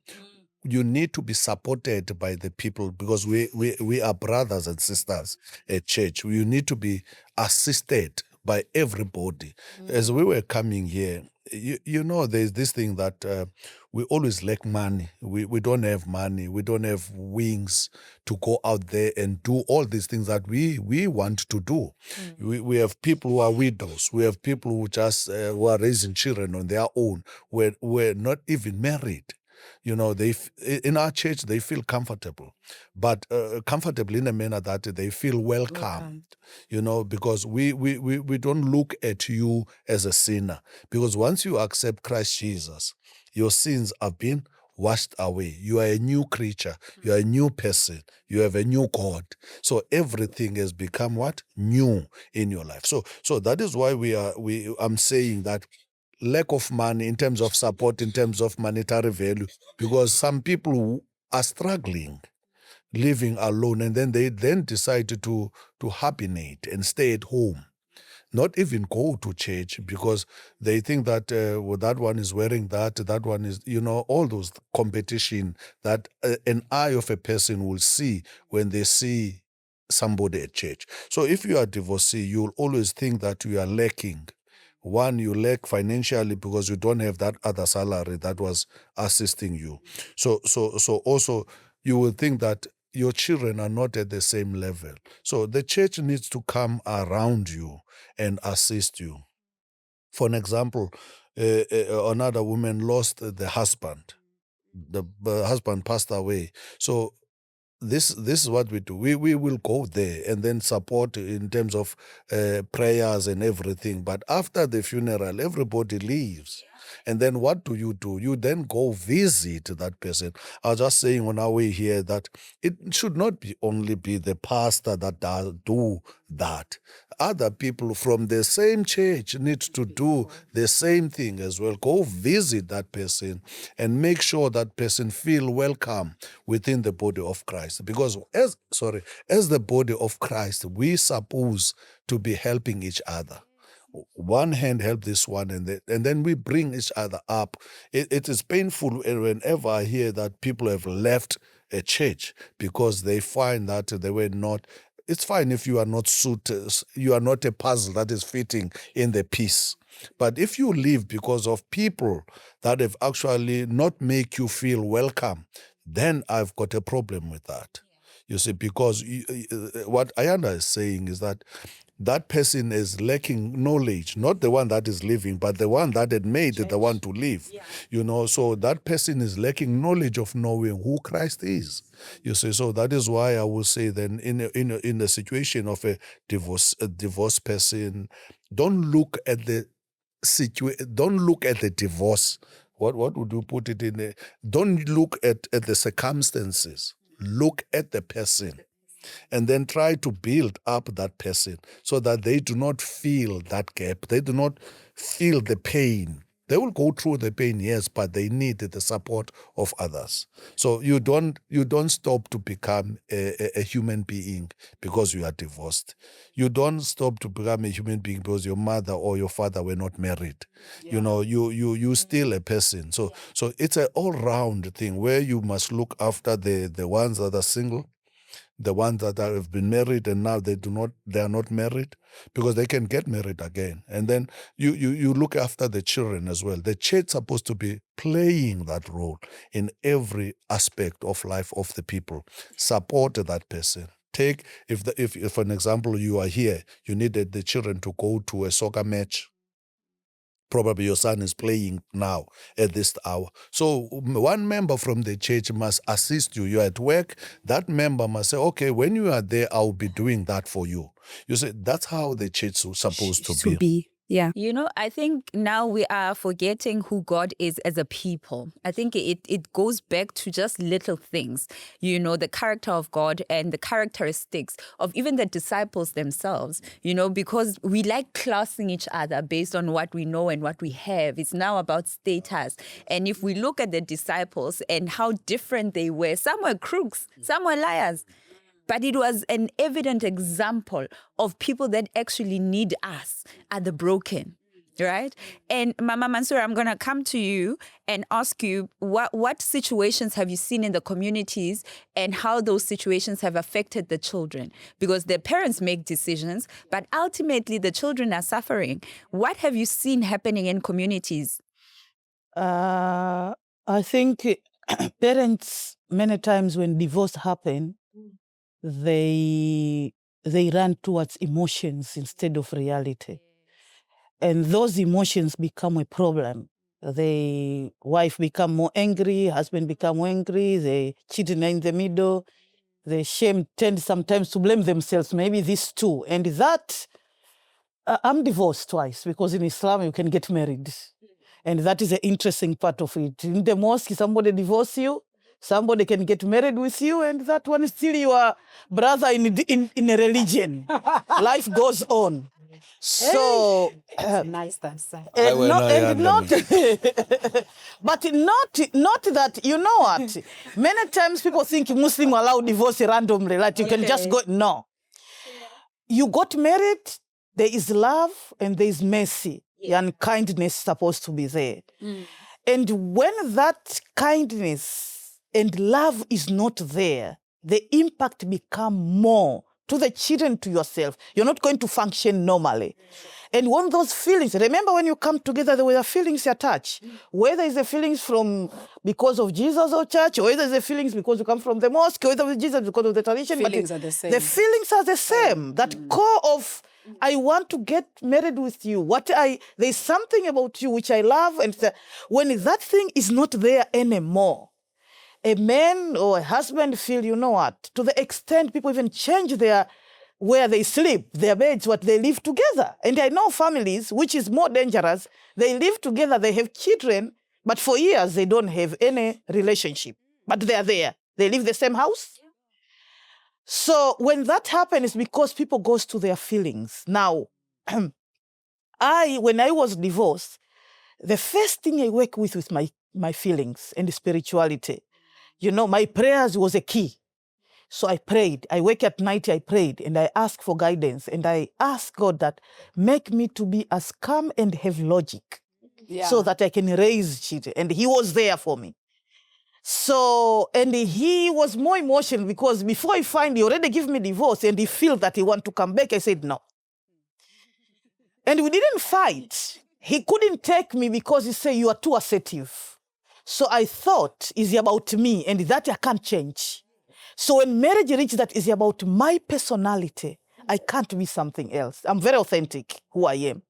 You need to be supported by the people, because we are brothers and sisters at church. You need to be assisted by everybody. As we were coming here, you know, there's this thing that we always lack money. We don't have money. We don't have wings to go out there and do all these things that we want to do. We have people who are widows. We have people who just who are raising children on their own. We're not even married. You know, in our church, they feel comfortable, but comfortable in a manner that they feel welcomed. You know, because we don't look at you as a sinner. Because once you accept Christ Jesus, Your sins have been washed away. You are a new creature. You are a new person. You have a new God. So everything has become what? New in your life. So that is why I'm saying that lack of money in terms of support, in terms of monetary value, because some people who are struggling, living alone, and then they decide to hibernate and stay at home, not even go to church, because they think that that one is wearing that one is, all those competition that an eye of a person will see when they see somebody at church. So if you are divorcee, you'll always think that you are lacking. One, you lack financially because you don't have that other salary that was assisting you. So also you will think that your children are not at the same level. So the church needs to come around you and assist you. For an example, another woman lost the husband. The husband passed away. So this is what we do. We will go there and then support in terms of prayers and everything. But after the funeral, everybody leaves. And then what do? You then go visit that person. I was just saying on our way here that it should not be only be the pastor that do that. Other people from the same church need to do the same thing as well. Go visit that person and make sure that person feel welcome within the body of Christ. Because as the body of Christ, we supposed to be helping each other. One hand help this one, and then we bring each other up. It is painful whenever I hear that people have left a church because they find that they were not. It's fine if you are not suited, you are not a puzzle that is fitting in the piece. But if you leave because of people that have actually not make you feel welcome, then I've got a problem with that. You see, because what Ayanda is saying is that person is lacking knowledge, not the one that is living, but the one that had made the one to live. So that person is lacking knowledge of knowing who Christ is. You see, so that is why I will say then in the situation of a divorced person, don't look at the divorce. What would you put it in? Don't look at the circumstances. Look at the person. And then try to build up that person so that they do not feel that gap. They do not feel the pain. They will go through the pain, yes, but they need the support of others. So you don't stop to become a human being because you are divorced. You don't stop to become a human being because your mother or your father were not married. You still a person. So it's an all-round thing where you must look after the ones that are single, the ones that have been married and now they are not married, because they can get married again. And then you look after the children as well. The church is supposed to be playing that role in every aspect of life of the people. Support that person. Take, if for an example, you are here, you needed the children to go to a soccer match. Probably your son is playing now at this hour. So one member from the church must assist you. You're at work, that member must say, okay, when you are there, I'll be doing that for you. You see, that's how the church is supposed to be. Yeah. I think now we are forgetting who God is as a people. I think it goes back to just little things, the character of God and the characteristics of even the disciples themselves, because we like classing each other based on what we know and what we have. It's now about status. And if we look at the disciples and how different they were, some were crooks, some were liars. But it was an evident example of people that actually need us, are the broken, right? And Mama Mansura, I'm going to come to you and ask you, what situations have you seen in the communities and how those situations have affected the children? Because the parents make decisions, but ultimately the children are suffering. What have you seen happening in communities? I think parents, many times when divorce happen, they run towards emotions instead of reality. And those emotions become a problem. The wife become more angry, husband become more angry, the children are in the middle, the shame tend sometimes to blame themselves, maybe this too. And that, I'm divorced twice because in Islam you can get married. And that is the interesting part of it. In the mosque, somebody divorce you, somebody can get married with you, and that one is still your brother in a religion. Life goes on. So, Nice dancer. I will know not, Ayanda. but not that, you know what? Many times people think Muslim allow divorce randomly, like you can just go. No. You got married, there is love and there is mercy, and kindness supposed to be there. And when that kindness and love is not there, the impact become more to the children, to yourself. You're not going to function normally. And when those feelings, remember when you come together, there were feelings attached. Whether it's the feelings from because of Jesus or church, or whether it's the feelings because you come from the mosque, or whether it's Jesus because of the tradition. Feelings are the same. The feelings are the same. That core of, I want to get married with you. There's something about you which I love. And when that thing is not there anymore, a man or a husband feel, you know what, to the extent people even change where they sleep, their beds, what they live together. And I know families, which is more dangerous, they live together, they have children, but for years they don't have any relationship. But they are there. They live the same house. So when that happens, it's because people goes to their feelings. Now, when I was divorced, the first thing I work with my feelings and spirituality. You know, my prayers was a key. So I prayed. I wake at night, I prayed, and I asked for guidance. And I asked God that make me to be as calm and have logic so that I can raise children. And he was there for me. So, and he was more emotional because before he already give me divorce and he feel that he want to come back, I said no. And we didn't fight. He couldn't take me because he said, you are too assertive. So I thought, it's about me, and that I can't change. So when marriage reaches that is about my personality, I can't be something else. I'm very authentic, who I am.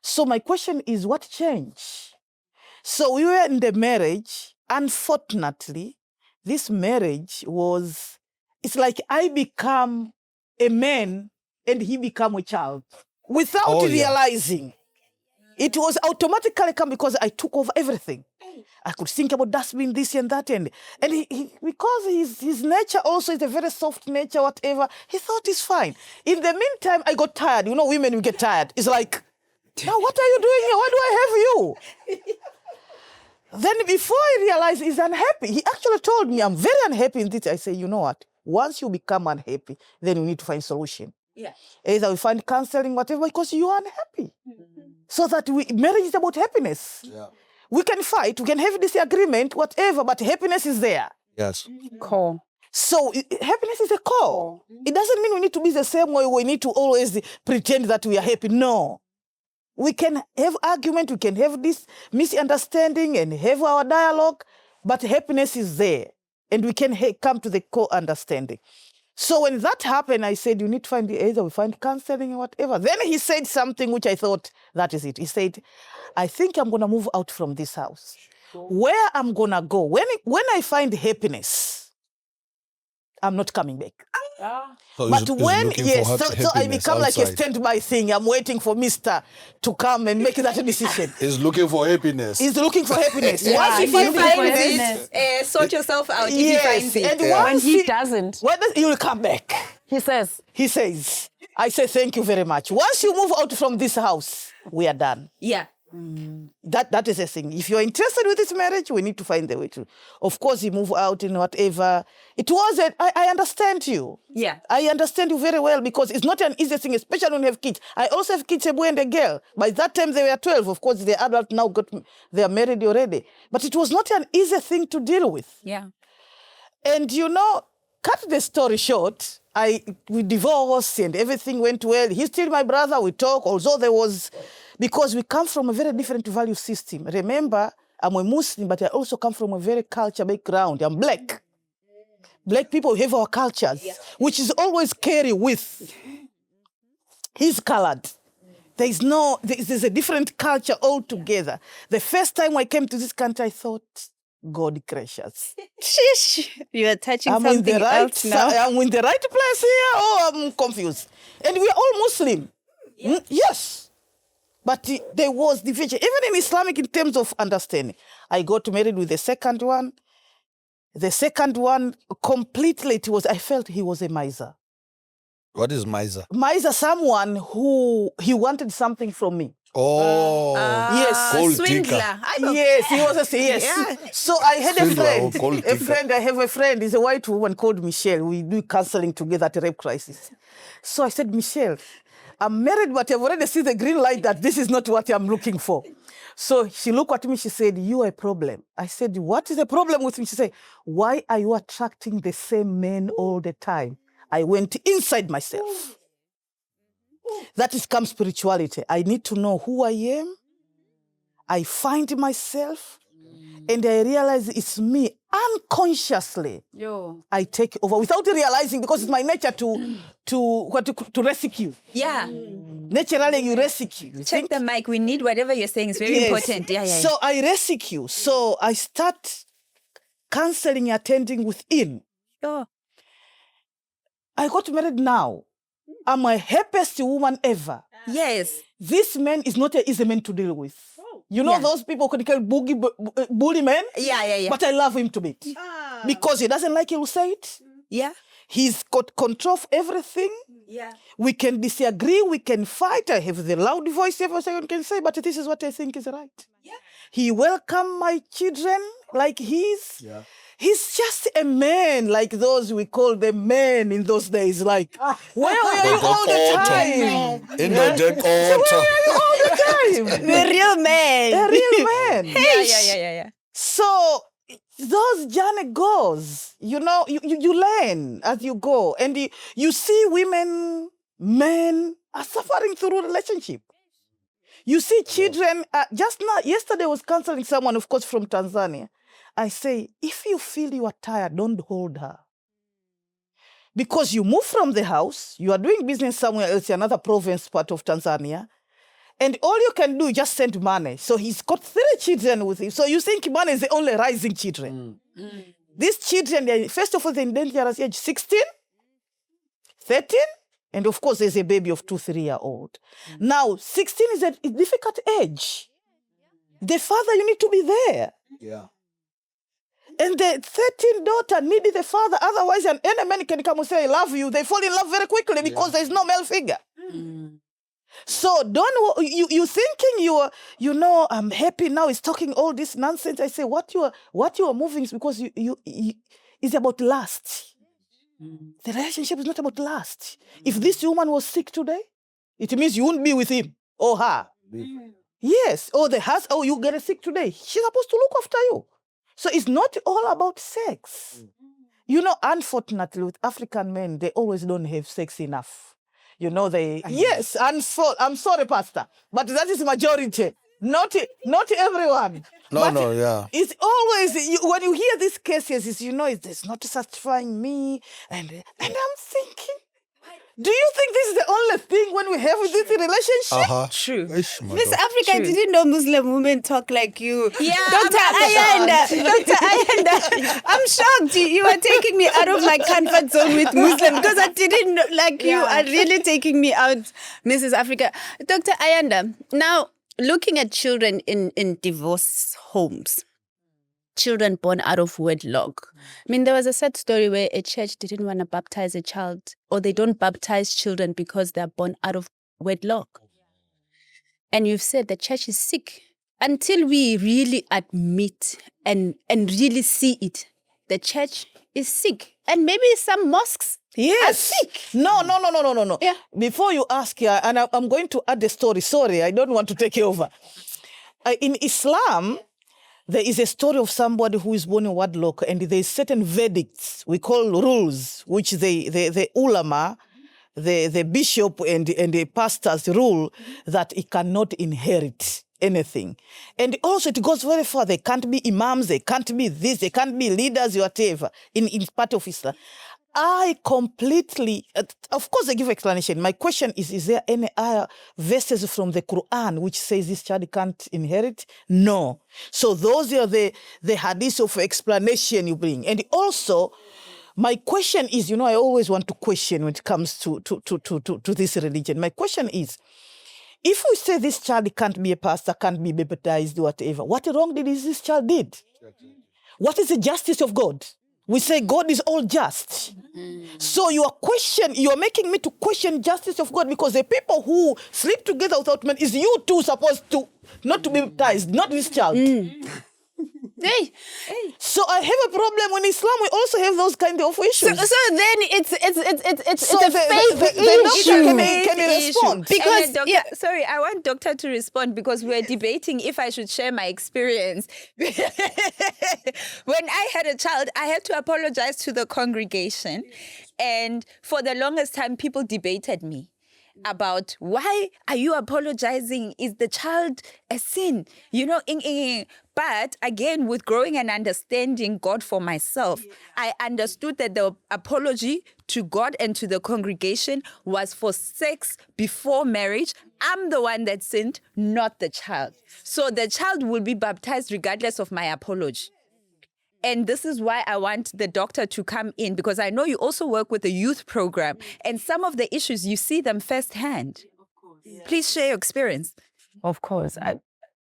So my question is, what changed? So we were in the marriage. Unfortunately, this marriage it's like I become a man and he become a child without realizing. It was automatically come because I took over everything. I could think about dustbin, this and that. And he, because his nature also is a very soft nature, whatever, he thought it's fine. In the meantime, I got tired. You know, women, we get tired. It's like, now what are you doing here? Why do I have you? Then before I realized he's unhappy, he actually told me, I'm very unhappy in this. I say, you know what? Once you become unhappy, then we need to find solution. Yeah. Either we find counseling, whatever, because you are unhappy. So that marriage is about happiness. Yeah. We can fight, we can have disagreement, whatever, but happiness is there. Yes. Core. So happiness is a core. It doesn't mean we need to be the same way, we need to always pretend that we are happy. No. We can have argument, we can have this misunderstanding and have our dialogue, but happiness is there. And we can come to the core understanding. So when that happened, I said, you need to find either we find counseling or whatever. Then he said something which I thought, that is it. He said, I think I'm going to move out from this house. Where I'm going to go, when I find happiness, I'm not coming back. So But when, yes, so I become like a standby thing. I'm waiting for Mr. to come and make that decision. He's looking for happiness. He's looking for happiness. Yeah, Once if you find it, sort yourself out if you find it. And When once he doesn't, he will come back. he says, I say, thank you very much. Once you move out from this house, we are done. Yeah. That is a thing. If you're interested with this marriage, we need to find the way to. Of course, you move out in whatever. It wasn't. I understand you. Yeah. I understand you very well because it's not an easy thing, especially when you have kids. I also have kids, a boy and a girl. By that time, they were 12. Of course, they're adult now, they are married already. But it was not an easy thing to deal with. Yeah. And cut the story short, we divorced and everything went well. He's still my brother, we talk, although because we come from a very different value system. Remember, I'm a Muslim, but I also come from a very culture background. I'm black. Black people have our cultures, which is always carry with. He's colored. There's a different culture altogether. The first time I came to this country, I thought, God gracious. You are touching I'm something else now. I'm in the right place here, or I'm confused. And we're all Muslim. Yes. But there was division. Even in Islamic, in terms of understanding. I got married with the second one. The second one, completely, I felt he was a miser. What is miser? Miser, someone who, he wanted something from me. Oh, Yes. gold Swindler. digger. Yes, he was yes. Yeah. So I had a Swindler or friend. gold digger. I have a friend. He's a white woman called Michelle. We do counseling together at a rape crisis. So I said, Michelle, I'm married, but I've already seen the green light that this is not what I'm looking for. So she looked at me, she said, you are a problem. I said, what is the problem with me? She said, why are you attracting the same men all the time? I went inside myself. That is come spirituality. I need to know who I am. I find myself, and I realize it's me unconsciously. I take over without realizing, because it's my nature to rescue. Yeah. Naturally, you rescue. You Check the mic. We need whatever you're saying is very Yes. important. Yeah. So I rescue. So I start counseling, attending within. Sure. I got married now. I'm a happiest woman ever. Yes. This man is not an easy man to deal with. You know, Yeah. those people could call bully men? Yeah. But I love him to bit. Because he doesn't like, he will say it. Yeah. He's got control of everything. Yeah. We can disagree, we can fight. I have the loud voice everyone can say, but this is what I think is right. Yeah. He welcomed my children like he's. Yeah. He's just a man like those we call the men in those days. Like, where were you all the time? In the deck Where were you all the time? The real man. A real man. Yeah. So those journey goes, you know, you learn as you go, and you see women, men are suffering through relationship. You see children, just now, yesterday I was counseling someone, of course, from Tanzania. I say, if you feel you are tired, don't hold her. Because you move from the house, you are doing business somewhere else, another province part of Tanzania, and all you can do is just send money. So he's got 3 children with him. So you think money is the only rising children. These children, first of all, they're in dangerous age, 16, 13, and of course, there's a baby of 2-3-year-old. Now, 16 is a difficult age. The father, you need to be there. Yeah. And the 13th daughter needed the father. Otherwise, any man can come and say, I love you. They fall in love very quickly because there's no male figure. So you thinking I'm happy now, is talking all this nonsense. I say, what you are moving is because you it's about lust. The relationship is not about lust. If this woman was sick today, it means you wouldn't be with him or her. Yes. Or the husband, you get sick today. She's supposed to look after you. So it's not all about sex. You know, unfortunately, with African men, they always don't have sex enough. You know, yes, I'm sorry, Pastor, but that is majority. Not everyone. No, yeah. It's always, when you hear these cases, it's not satisfying me. And I'm thinking, do you think this is the only thing when we have this relationship? True. Miss Africa, I didn't know Muslim women talk like you. Yeah, Dr. Ayanda, I'm shocked. You are taking me out of my comfort zone with Muslim, because I didn't know, you are really taking me out, Mrs. Africa. Dr. Ayanda, now looking at children in divorce homes, children born out of wedlock. I mean, there was a sad story where a church didn't want to baptize a child, or they don't baptize children because they're born out of wedlock. And you've said the church is sick. Until we really admit and really see it, the church is sick. And maybe some mosques are sick. No. Yeah. Before you ask, and I'm going to add the story. Sorry, I don't want to take you over. In Islam, there is a story of somebody who is born in wedlock, and there is certain verdicts, we call rules, which the ulama, the bishop and the pastors rule that he cannot inherit anything. And also it goes very far. They can't be imams, they can't be this, they can't be leaders, whatever, in part of Islam. I completely, of course I give explanation. My question is there any verses from the Quran which says this child can't inherit? No. So those are the hadiths of explanation you bring. And also, my question is, I always want to question when it comes to this religion. My question is, If we say this child can't be a pastor, can't be baptized, whatever, what wrong did this child did? What is the justice of God? We say God is all just. So you are making me to question justice of God, because the people who sleep together without men is you too supposed to not to be baptized, not this child. Hey. So I have a problem. In Islam, we also have those kind of issues. So then it's So a faith issue. Can you respond? Because And doctor, sorry, I want doctor to respond, because we're debating if I should share my experience. When I had a child, I had to apologize to the congregation, and for the longest time, people debated me about, why are you apologizing? Is the child a sin? You know, but again, with growing and understanding God for myself, I understood that the apology to God and to the congregation was for sex before marriage. I'm the one that sinned, not the child. So the child will be baptized regardless of my apology. And this is why I want the doctor to come in, because I know you also work with the youth program, and some of the issues, you see them firsthand. Please share your experience. Of course.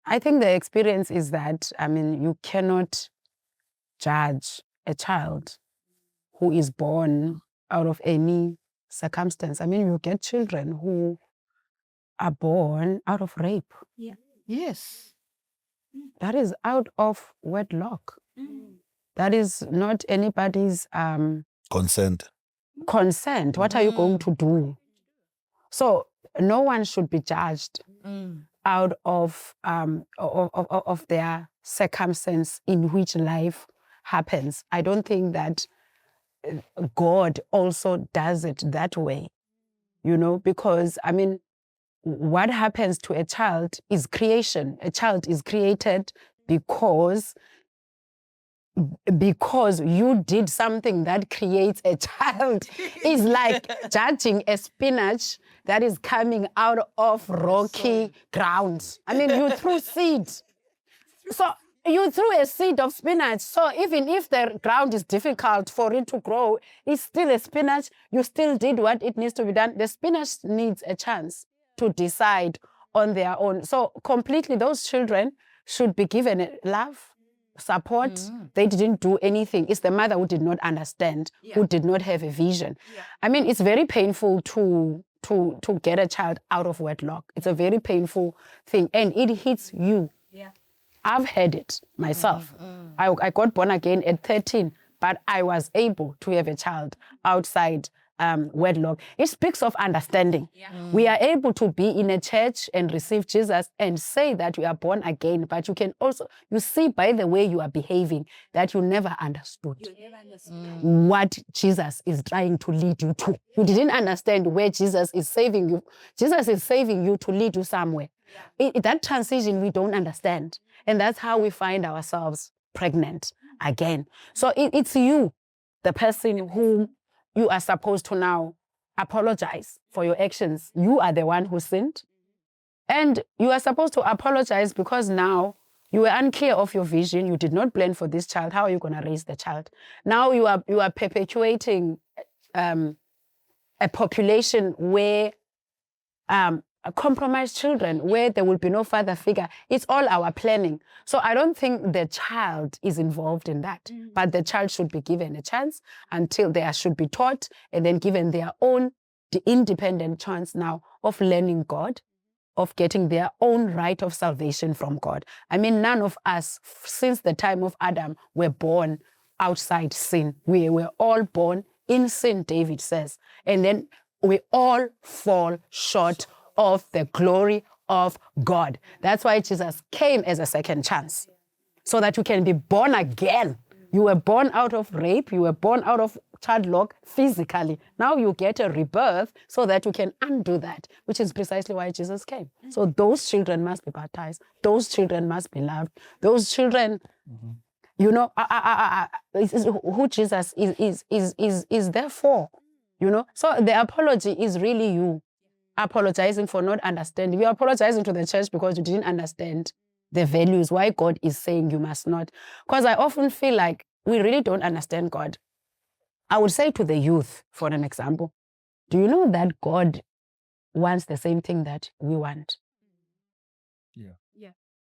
I think the experience is that, you cannot judge a child who is born out of any circumstance. You get children who are born out of rape. Yes. That is out of wedlock. That is not anybody's Consent. consent. What are you going to do? So no one should be judged out of their circumstance in which life happens. I don't think that God also does it that way, because what happens to a child is creation. A child is created because you did something that creates a child. It's like judging a spinach that is coming out of rocky ground. You threw seed. So you threw a seed of spinach. So even if the ground is difficult for it to grow, it's still a spinach. You still did what it needs to be done. The spinach needs a chance to decide on their own. So completely, those children should be given love, support. They didn't do anything. It's the mother who did not understand, who did not have a vision. It's very painful to get a child out of wedlock. It's a very painful thing, and it hits you. I've had it myself. I got born again at 13, but I was able to have a child outside wedlock. It speaks of understanding. We are able to be in a church and receive Jesus and say that we are born again, but you see by the way you are behaving that you never understood what Jesus is trying to lead you to. You didn't understand where Jesus is saving you. Jesus is saving you to lead you somewhere. That transition we don't understand. And that's how we find ourselves pregnant again. So it's you, the person who you are supposed to now apologize for your actions. You are the one who sinned. And you are supposed to apologize because now you were unclear of your vision. You did not plan for this child. How are you going to raise the child? Now you are perpetuating a population where compromised children, where there will be no father figure. It's all our planning. So I don't think the child is involved in that, but the child should be given a chance until they should be taught and then given their own independent chance now of learning God, of getting their own right of salvation from God. None of us, since the time of Adam, were born outside sin. We were all born in sin, David says. And then we all fall short of the glory of God. That's why Jesus came as a second chance, so that you can be born again. You were born out of rape, you were born out of childlock physically. Now you get a rebirth so that you can undo that, which is precisely why Jesus came. So those children must be baptized. Those children must be loved. Those children, who Jesus is there for. So the apology is really you apologizing for not understanding. You're apologizing to the church because you didn't understand the values, why God is saying you must not. Because I often feel like we really don't understand God. I would say to the youth, for an example, do you know that God wants the same thing that we want?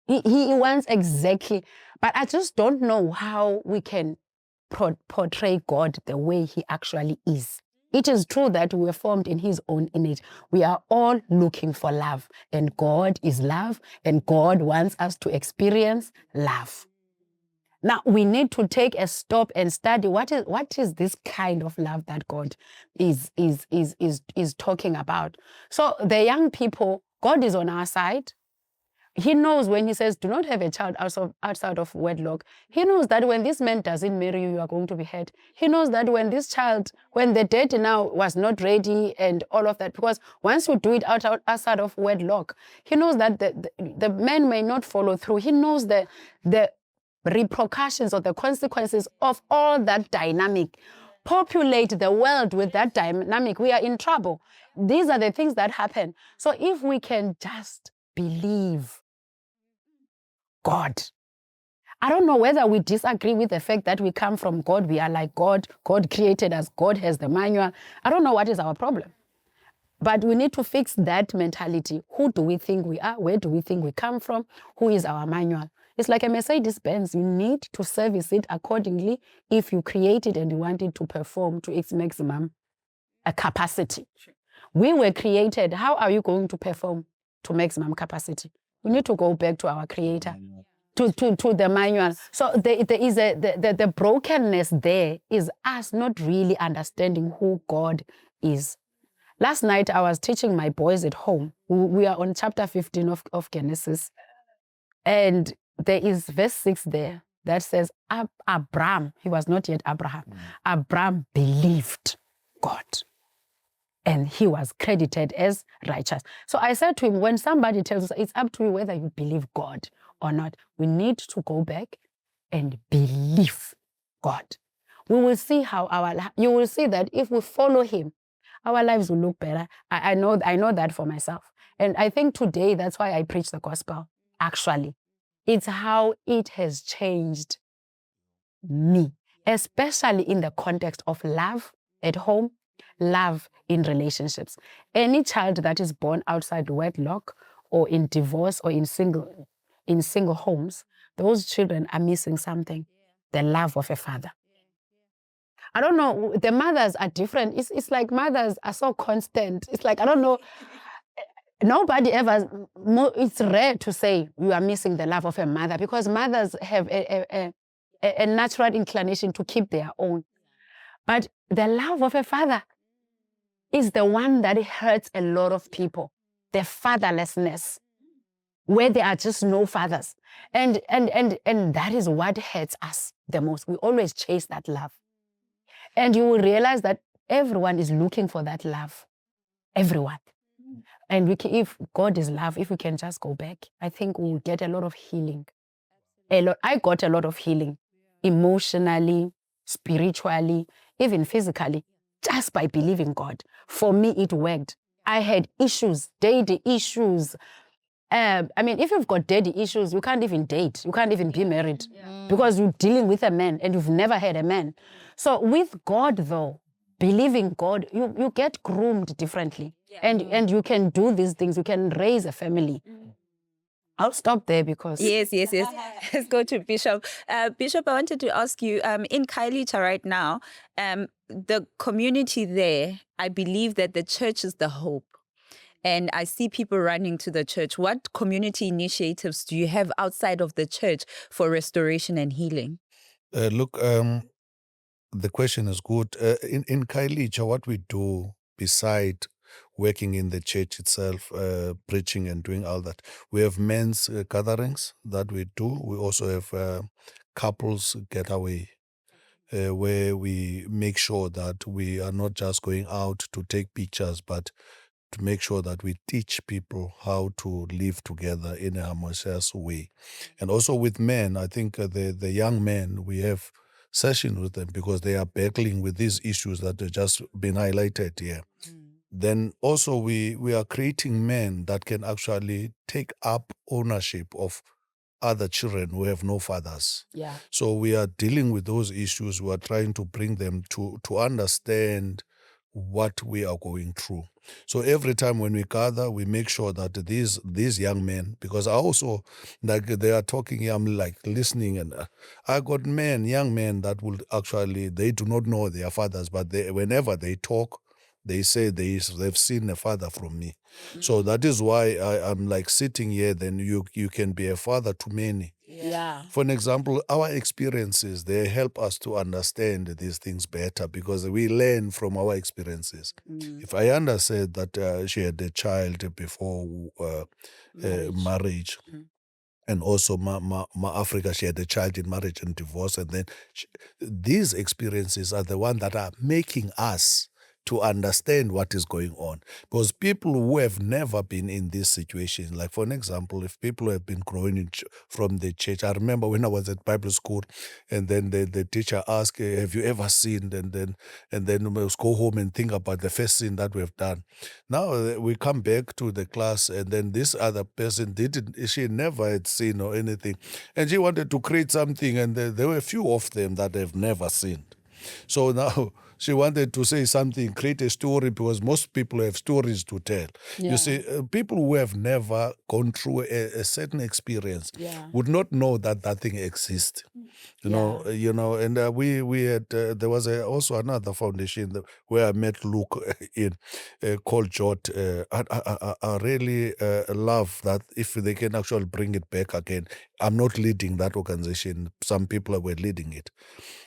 He wants exactly, but I just don't know how we can portray God the way he actually is. It is true that we were formed in his own image. We are all looking for love, and God is love, and God wants us to experience love. Now we need to take a stop and study what is this kind of love that God is talking about. So the young people, God is on our side. He knows when he says, do not have a child outside of wedlock. He knows that when this man doesn't marry you, you are going to be hurt. He knows that when this child, when the date now was not ready and all of that, because once you do it outside of wedlock, he knows that the man may not follow through. He knows the repercussions or the consequences of all that dynamic. Populate the world with that dynamic, we are in trouble. These are the things that happen. So if we can just believe God. I don't know whether we disagree with the fact that we come from God, we are like God, God created us, God has the manual. I don't know what is our problem. But we need to fix that mentality. Who do we think we are? Where do we think we come from? Who is our manual? It's like a Mercedes-Benz. You need to service it accordingly if you create it and you want it to perform to its maximum capacity. We were created. How are you going to perform to maximum capacity? We need to go back to our creator, to the manual. So there is the brokenness there is us not really understanding who God is. Last night, I was teaching my boys at home. We are on chapter 15 of Genesis. And there is verse 6 there that says, Abraham, he was not yet Abraham. Abraham believed God. And he was credited as righteous. So I said to him, when somebody tells us, it's up to you whether you believe God or not. We need to go back and believe God. We will see how you will see that if we follow him, our lives will look better. I know that for myself. And I think today, that's why I preach the gospel, actually. It's how it has changed me, especially in the context of love at home, love in relationships. Any child that is born outside wedlock or in divorce or in single homes, those children are missing something, the love of a father. I don't know, the mothers are different. It's like mothers are so constant. It's like, I don't know, nobody ever, it's rare to say you are missing the love of a mother because mothers have a natural inclination to keep their own. But the love of a father is the one that hurts a lot of people. The fatherlessness, where there are just no fathers. And that is what hurts us the most. We always chase that love. And you will realize that everyone is looking for that love. Everyone. And if God is love, if we can just go back, I think we'll get a lot of healing. I got a lot of healing, emotionally, spiritually, even physically, just by believing God. For me, it worked. I had issues, daddy issues. If you've got daddy issues, you can't even date. You can't even be married because you're dealing with a man and you've never had a man. So with God, though, believing God, you get groomed differently. And you can do these things. You can raise a family. I'll stop there because... Yes. Let's go to Bishop. Bishop, I wanted to ask you, in Khayelitsha right now, the community there, I believe that the church is the hope. And I see people running to the church. What community initiatives do you have outside of the church for restoration and healing? The question is good. In Khayelitsha, what we do beside working in the church itself, preaching and doing all that, we have men's gatherings that we do. We also have couples getaway, where we make sure that we are not just going out to take pictures, but to make sure that we teach people how to live together in a harmonious way. And also with men, I think the young men, we have sessions with them because they are battling with these issues that have just been highlighted here. Then also we are creating men that can actually take up ownership of other children who have no fathers. Yeah. So we are dealing with those issues. We are trying to bring them to understand what we are going through. So every time when we gather, we make sure that these young men, because I also, like they are talking, I'm like listening, and I got young men that will actually, they do not know their fathers, but whenever they talk, they say they've seen a father from me. So that is why I'm like sitting here, then you can be a father to many. Yeah. For an example, our experiences, they help us to understand these things better because we learn from our experiences. If Ayanda said that she had a child before marriage, and also Ma Africa, she had a child in marriage and divorce, and then these experiences are the ones that are making us to understand what is going on. Because people who have never been in this situation, like for an example, if people have been growing from the church, I remember when I was at Bible school, and then the teacher asked, "Have you ever sinned?" And then we must go home and think about the first sin that we have done. Now we come back to the class, and then this other person she never had seen or anything, and she wanted to create something, and there were a few of them that have never sinned. So now she wanted to say something, create a story, because most people have stories to tell. Yeah. You see, people who have never gone through a certain experience would not know that that thing exists. You know, and we had there was also another foundation where I met Luke in called Jot. I really love that if they can actually bring it back again. I'm not leading that organization. Some people were leading it.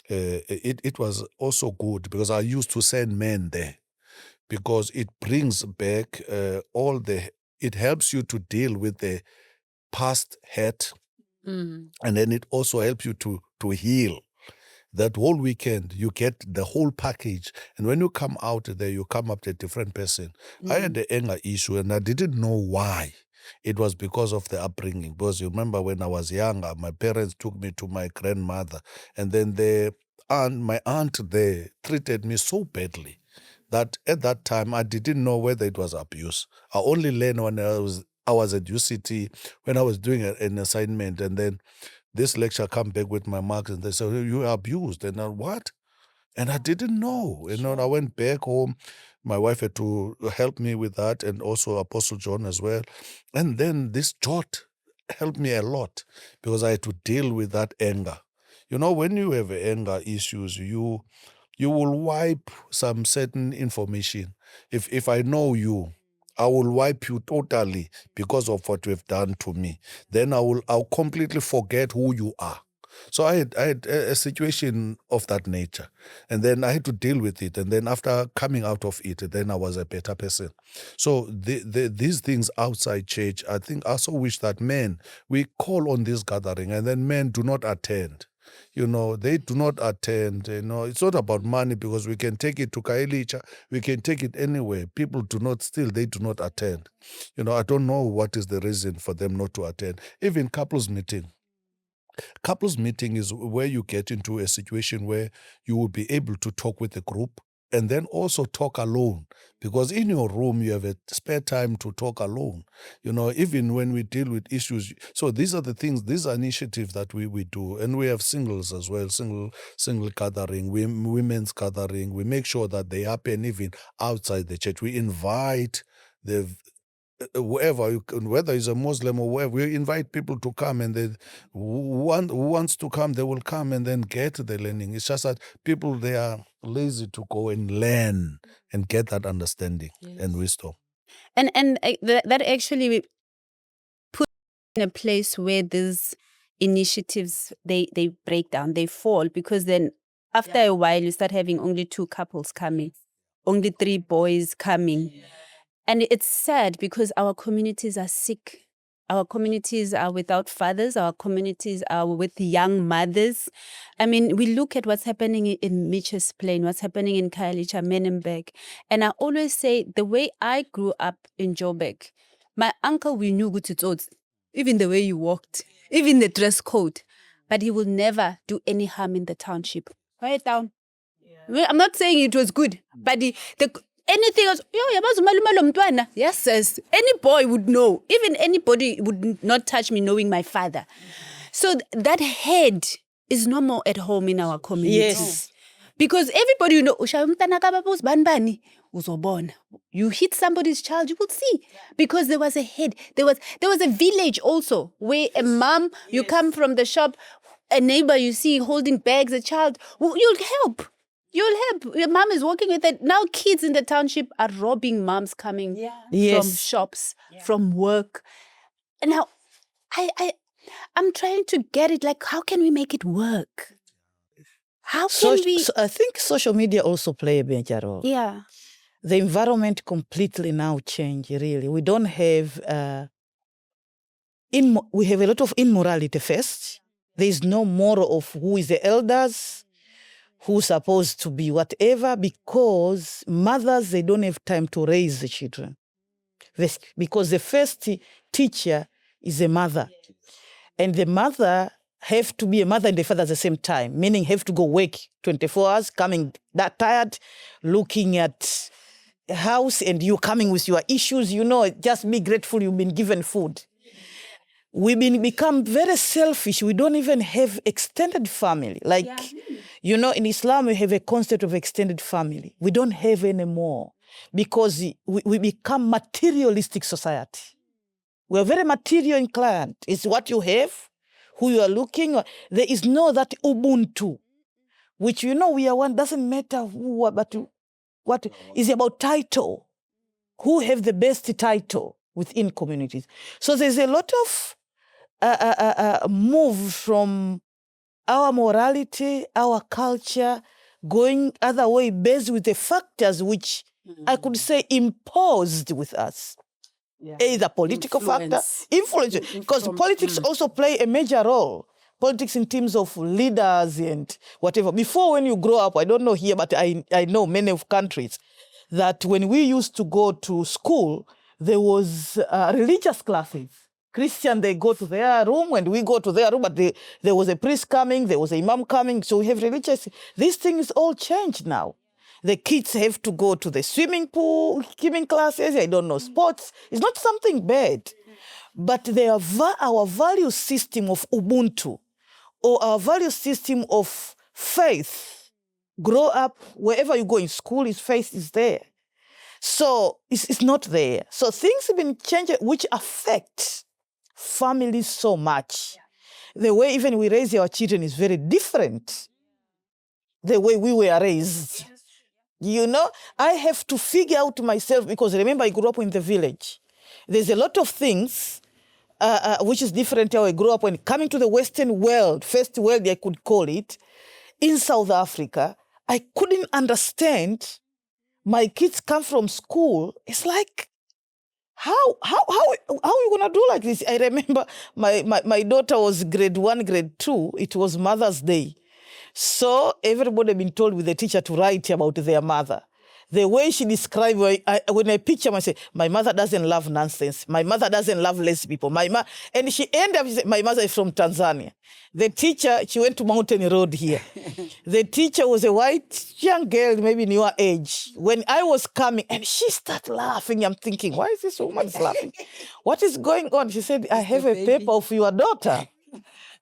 It was also good because I used to send men there because it brings back it helps you to deal with the past hurt, and then it also helps you to heal. That whole weekend, you get the whole package. And when you come out there, you come up to a different person. I had the anger issue, and I didn't know why. It was because of the upbringing. Because you remember when I was younger, my parents took me to my grandmother, and then my aunt there treated me so badly that at that time I didn't know whether it was abuse. I only learned when I was at UCT, when I was doing an assignment, and then this lecture come back with my marks, and they said, "You were abused." And I, what? And I didn't know. You know, I went back home. My wife had to help me with that, and also Apostle John as well. And then this Jot helped me a lot because I had to deal with that anger. You know, when you have anger issues, you will wipe some certain information. If I know you, I will wipe you totally because of what you have done to me. Then I'll completely forget who you are. So I had a situation of that nature, and then I had to deal with it. And then after coming out of it, then I was a better person. So these things outside church, I think I also wish that men, we call on this gathering, and then men do not attend. You know, they do not attend. You know, it's not about money because we can take it to Kailicha, we can take it anywhere. People they do not attend. You know, I don't know what is the reason for them not to attend. Even couples meeting. Couples meeting is where you get into a situation where you will be able to talk with a group and then also talk alone, because in your room you have a spare time to talk alone. You know, even when we deal with issues. So these are the things, these are initiatives that we do. And we have singles as well, single gathering, women's gathering. We make sure that they happen even outside the church. We invite whoever, whether it's a Muslim or whoever, we invite people to come, and who wants to come, they will come and then get the learning. It's just that people, they are lazy to go and learn and get that understanding and wisdom. And that actually put in a place where these initiatives they break down, they fall, because then after a while you start having only 2 couples coming, only 3 boys coming. And it's sad because our communities are sick. Our communities are without fathers. Our communities are with young mothers. I mean, we look at what's happening in Mitchell's Plain, what's happening in Khayelitsha, Menenberg. And I always say, the way I grew up in Joburg, my uncle, we knew good to even the way you walked, even the dress code. But he will never do any harm in the township. Quiet down. I'm not saying it was good, but anything else, yes, any boy would know. Even anybody would not touch me knowing my father. So that head is no more at home in our communities. Yes. Because everybody, you know, "Ushaya umntana kababa uzibani bani?" Uzobona. You hit somebody's child, you would see. Because there was a head. There was a village also where a mom, you come from the shop, a neighbor you see holding bags, a child, you'll help. You'll help. Your mom is walking with it. Now kids in the township are robbing moms coming from Yes. shops, from work. And now I'm trying to get it, like, how can we make it work? How can we? So I think social media also play a major role. Yeah. The environment completely now changed, really. We don't have, we have a lot of immorality first. There is no moral of who is the elders, who's supposed to be whatever, because mothers, they don't have time to raise the children. Because the first teacher is a mother. And the mother have to be a mother and a father at the same time, meaning have to go work 24 hours, coming that tired, looking at house, and you coming with your issues, you know, just be grateful you've been given food. We've become very selfish. We don't even have extended family. Like, you know, in Islam, we have a concept of extended family. We don't have anymore because we become materialistic society. We're very material inclined. It's what you have, who you are looking. There is no that Ubuntu, which, you know, we are one, doesn't matter who, but what is about title. Who have the best title within communities. So there's a lot of move from our morality, our culture, going other way based with the factors which I could say imposed with us. Yeah. Either political factor, influence, because politics also play a major role. Politics in terms of leaders and whatever. Before, when you grow up, I don't know here, but I know many of countries, that when we used to go to school, there was religious classes. Christian, they go to their room, and we go to their room, but there was a priest coming, there was an imam coming, so we have religious. These things all changed now. The kids have to go to the swimming pool, swimming classes, I don't know, sports. It's not something bad. But our value system of Ubuntu, or our value system of faith, grow up, wherever you go in school, faith is there. So it's not there. So things have been changing, which affect families so much. The way even we raise our children is very different. The way we were raised. You know, I have to figure out myself, because remember I grew up in the village. There's a lot of things which is different how I grew up when coming to the Western world, first world I could call it, in South Africa. I couldn't understand. My kids come from school. It's like, how are you gonna do like this? I remember my daughter was grade 1, grade 2. It was Mother's Day. So everybody been told with the teacher to write about their mother. The way she described, when I picture myself, my mother doesn't love nonsense. My mother doesn't love less people. And she ended up saying, my mother is from Tanzania. The teacher, she went to Mountain Road here. The teacher was a white young girl, maybe in your age. When I was coming, and she started laughing, I'm thinking, why is this woman laughing? What is going on? She said, I have a paper of your daughter.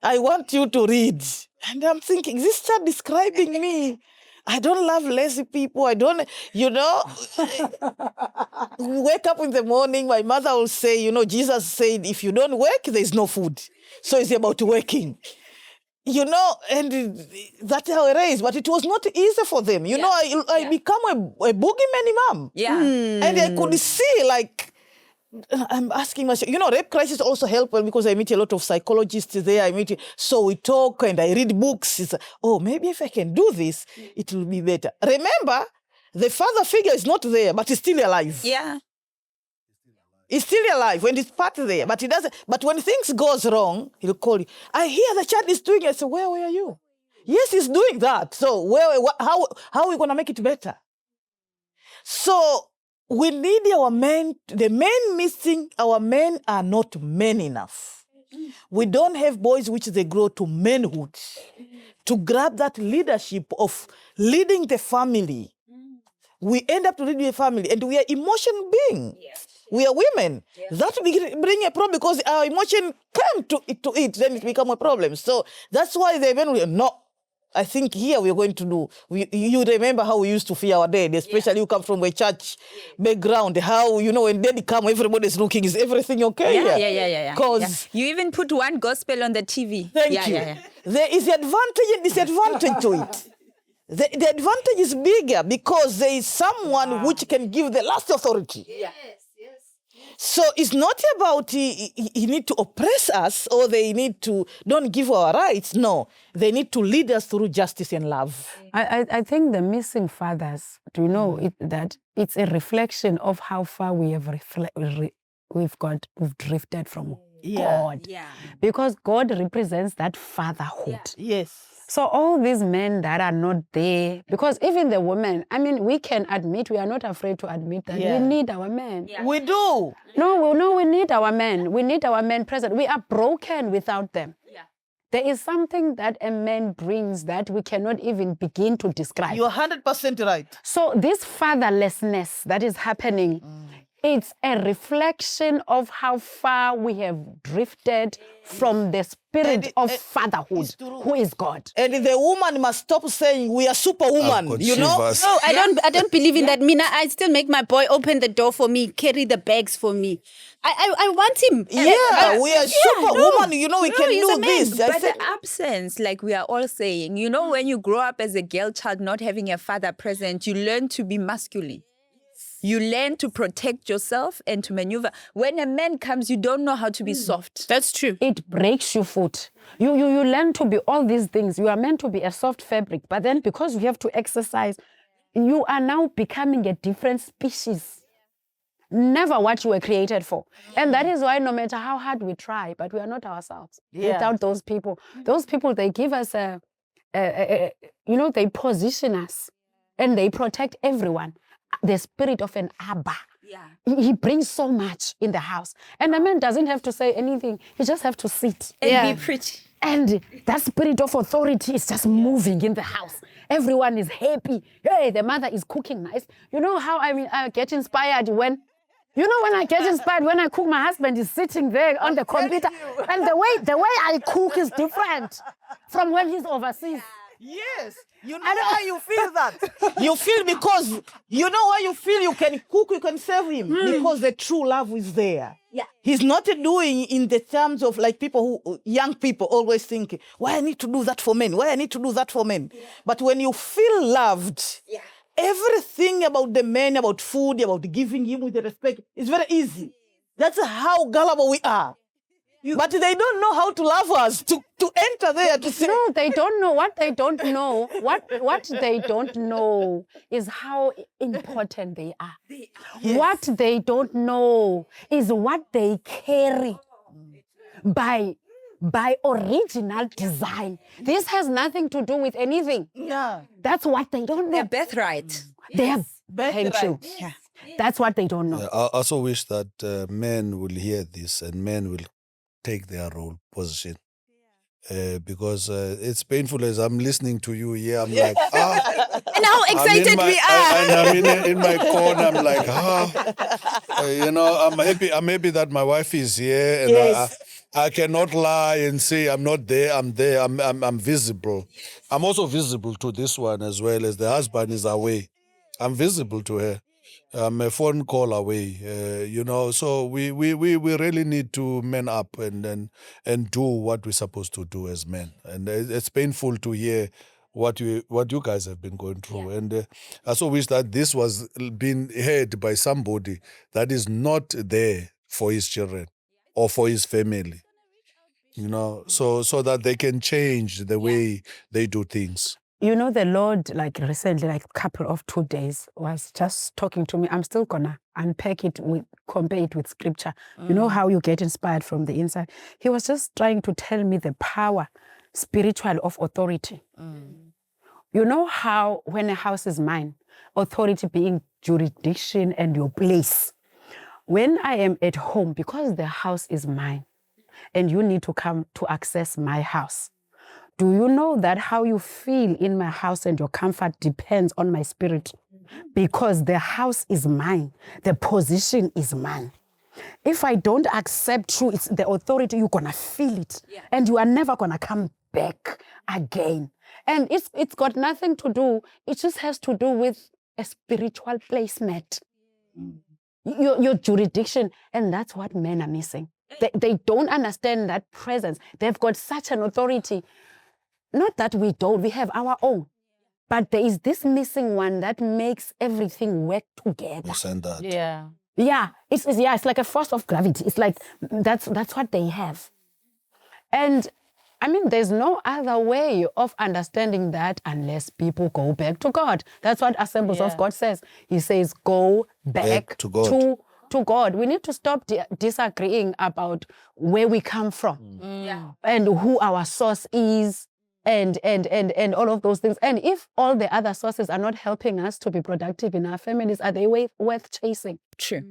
I want you to read. And I'm thinking, this child describing me. I don't love lazy people. I don't, you know. We wake up in the morning, my mother will say, you know, Jesus said, if you don't work, there's no food. So it's about working. You know, and that's how I raised. But it was not easy for them. You know, I become a boogeyman imam. Yeah. And I could see, like, I'm asking myself, you know, rape crisis also help because I meet a lot of psychologists there. So we talk and I read books. It's, oh, maybe if I can do this, it will be better. Remember, the father figure is not there, but he's still alive. Yeah. He's still alive when he's part there, but he doesn't. But when things goes wrong, he'll call you. I hear the child is doing it. I say, where are you? Yes, he's doing that. So how are we going to make it better? So we need our men, the men missing, our men are not men enough. We don't have boys which they grow to manhood, to grab that leadership of leading the family. We end up leading the family, and we are emotion beings. We are women. That bring a problem because our emotion came to it, then it become a problem. So that's why the men will, no, I think here we're going to do, you remember how we used to fear our dead, especially you come from a church background, how, when dead come, everybody's looking, is everything okay? Yeah. Because you even put one gospel on the TV. Thank you. There is advantage and disadvantage to it. The advantage is bigger because there is someone which can give the last authority. Yes. So it's not about he need to oppress us or they need to don't give our rights. No, they need to lead us through justice and love. I think the missing fathers, do you know that it's a reflection of how far we have we've drifted from God. Yeah. Because God represents that fatherhood. Yes. So all these men that are not there, because even the women, we can admit, we are not afraid to admit that we need our men. Yeah. We do. No, we need our men. We need our men present. We are broken without them. Yeah. There is something that a man brings that we cannot even begin to describe. You're 100% right. So this fatherlessness that is happening, it's a reflection of how far we have drifted from the spirit of fatherhood, who is God. And the woman must stop saying we are superwoman, No, I don't believe in that. Mina, I still make my boy open the door for me, carry the bags for me. I want him. Yeah, we are superwoman. We can he's do a man. this. But the absence, like we are all saying, when you grow up as a girl child not having a father present, you learn to be masculine. You learn to protect yourself and to maneuver. When a man comes, you don't know how to be soft. That's true. It breaks your foot. You learn to be all these things. You are meant to be a soft fabric. But then because you have to exercise, you are now becoming a different species. Never what you were created for. And that is why no matter how hard we try, but we are not ourselves without those people. Those people, they give us they position us and they protect everyone. The spirit of an Abba. Yeah. He brings so much in the house. And the man doesn't have to say anything. He just have to sit. And be pretty. And that spirit of authority is just moving in the house. Everyone is happy. Hey, the mother is cooking nice. You know how I get inspired when I get inspired when I cook, my husband is sitting there on the computer. And the way I cook is different from when he's overseas. Yes. You know why you feel that? You feel because why you feel you can cook, you can serve him. Because the true love is there. Yeah. He's not doing in the terms of like young people always think, why I need to do that for men? Why I need to do that for men? Yeah. But when you feel loved, everything about the man, about food, about giving him with the respect, is very easy. That's how gullible we are. But they don't know how to love us, to enter there, to say... No, they don't know. What they don't know, what they don't know is how important they are. Yes. What they don't know is what they carry by original design. This has nothing to do with anything. Yeah. That's what they don't know. Their birthright. Their birthright. Thank you. Yeah. That's what they don't know. Yeah, I also wish that men will hear this and men will take their role position. Because it's painful as I'm listening to you here. I'm like, and how excited we are. And I'm in my corner. I'm like, I'm happy that my wife is here, and I cannot lie and say I'm not there. I'm there. I'm visible. I'm also visible to this one as well as the husband is away. I'm visible to her. I'm a phone call away, So we really need to man up and do what we're supposed to do as men. And it's painful to hear what you guys have been going through. Yeah. And I also wish that this was being heard by somebody that is not there for his children or for his family. So that they can change the way they do things. The Lord, recently, a couple of 2 days, was just talking to me. I'm still gonna unpack it, compare it with scripture. You know how you get inspired from the inside. He was just trying to tell me the power, spiritual, of authority. You know how when a house is mine, authority being jurisdiction and your place. When I am at home, because the house is mine, and you need to come to access my house, do you know that how you feel in my house and your comfort depends on my spirit? Because the house is mine. The position is mine. If I don't accept true, it's the authority, you're going to feel it. Yeah. And you are never going to come back again. And it's got nothing to do, it just has to do with a spiritual placement. Your jurisdiction, and that's what men are missing. They don't understand that presence. They've got such an authority. Not that we don't, we have our own. But there is this missing one that makes everything work together. You send that. Yeah. Yeah, it's like a force of gravity. It's like that's what they have. And I mean, there's no other way of understanding that unless people go back to God. That's what Assemblies of God says. He says, go back to God. To God. We need to stop disagreeing about where we come from and who our source is and all of those things. And if all the other sources are not helping us to be productive in our families, are they worth chasing? True.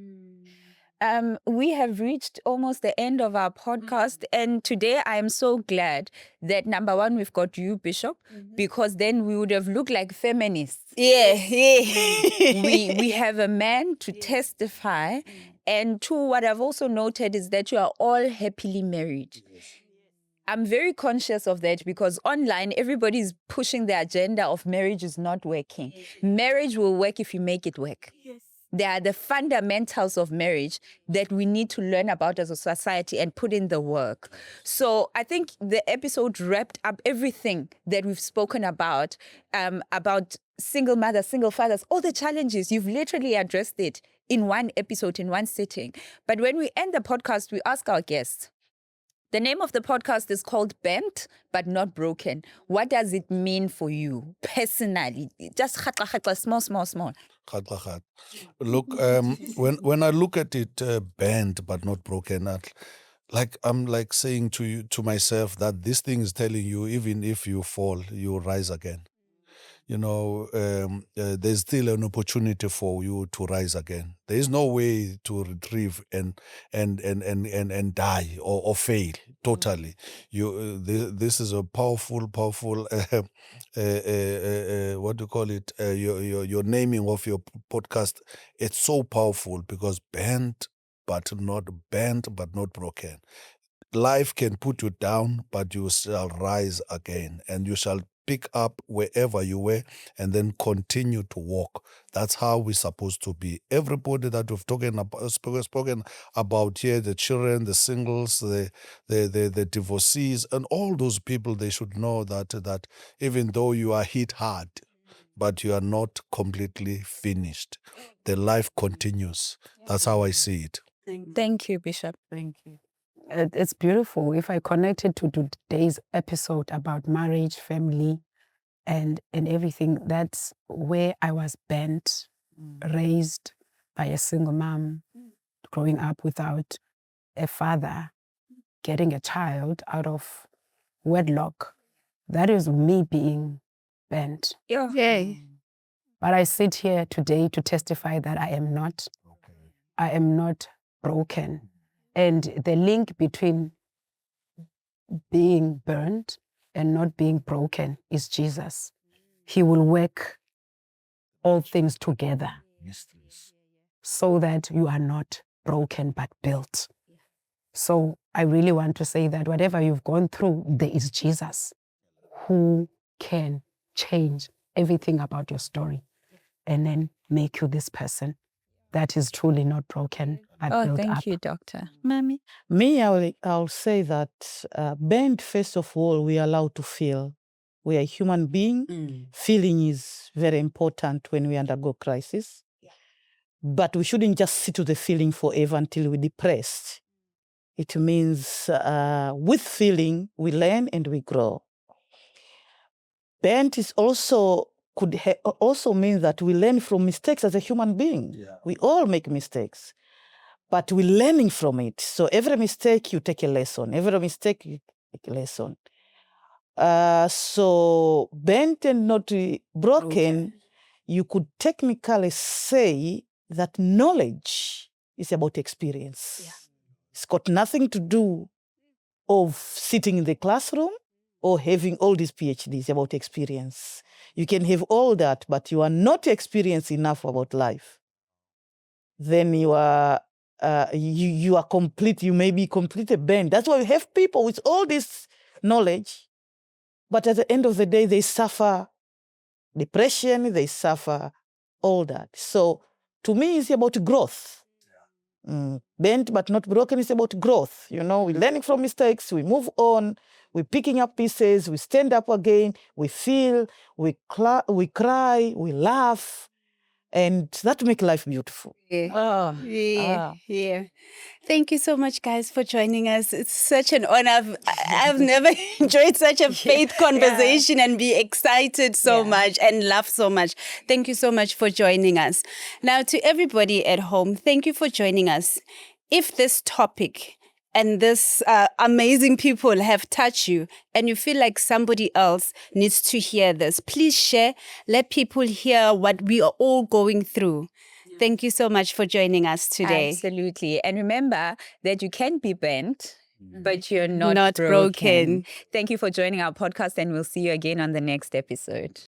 We have reached almost the end of our podcast, and today I am so glad that number one, we've got you, Bishop, because then we would have looked like feminists. Yeah. We have a man to testify, and two, what I've also noted is that you are all happily married. I'm very conscious of that because online, everybody's pushing the agenda of marriage is not working. Marriage will work if you make it work. They are the fundamentals of marriage that we need to learn about as a society and put in the work. So I think the episode wrapped up everything that we've spoken about single mothers, single fathers, all the challenges. You've literally addressed it in one episode, in one sitting. But when we end the podcast, we ask our guests, the name of the podcast is called Bent But Not Broken. What does it mean for you personally? Just small. Look, when I look at it, bent but not broken, I'm like saying to myself that this thing is telling you, even if you fall, you rise again. You know, there's still an opportunity for you to rise again. There is no way to retrieve and die or fail totally. This is a powerful what do you call it? Your naming of your podcast. It's so powerful because bent but not broken. Life can put you down, but you shall rise again, and you shall pick up wherever you were and then continue to walk. That's how we're supposed to be. Everybody that we've spoken about here, the children, the singles, the divorcees, and all those people, they should know that even though you are hit hard, but you are not completely finished. The life continues. That's how I see it. Thank you, Bishop. Thank you. It's beautiful. If I connect it to today's episode about marriage, family, and everything, that's where I was bent, raised by a single mom, growing up without a father, getting a child out of wedlock. That is me being bent. Yay. But I sit here today to testify that I am not. I am not broken. And the link between being burned and not being broken is Jesus. He will work all things together so that you are not broken but built. So I really want to say that whatever you've gone through, there is Jesus who can change everything about your story and then make you this person that is truly not broken but built Thank up. you, Doctor. Mommy? Me, I'll say that bent, first of all, we are allowed to feel. We are a human being. Feeling is very important when we undergo crisis. But we shouldn't just sit with the feeling forever until we're depressed. It means with feeling, we learn and we grow. Bent is also also mean that we learn from mistakes as a human being. Yeah. We all make mistakes, but we're learning from it. So every mistake, you take a lesson. Every mistake, you take a lesson. So bent and not broken, you could technically say that knowledge is about experience. Yeah. It's got nothing to do of sitting in the classroom or having all these PhDs about experience. You can have all that, but you are not experienced enough about life. Then you are you are complete. You may be completely bent. That's why we have people with all this knowledge, But at the end of the day, they suffer depression, they suffer all that. So to me, it's about growth. Bent but not broken is about growth. You know, we're learning from mistakes, we move on, we're picking up pieces, we stand up again, we feel, we cry, we laugh, and that makes life beautiful. Yeah. Yeah. Thank you so much, guys, for joining us. It's such an honor. I've never enjoyed such a faith conversation and be excited so much and laugh so much. Thank you so much for joining us. Now, to everybody at home, thank you for joining us. If this topic and this amazing people have touched you and you feel like somebody else needs to hear this, please share. Let people hear what we are all going through. Thank you so much for joining us today. Absolutely. And remember that you can be bent, but you're not, Not broken. Thank you for joining our podcast, and we'll see you again on the next episode.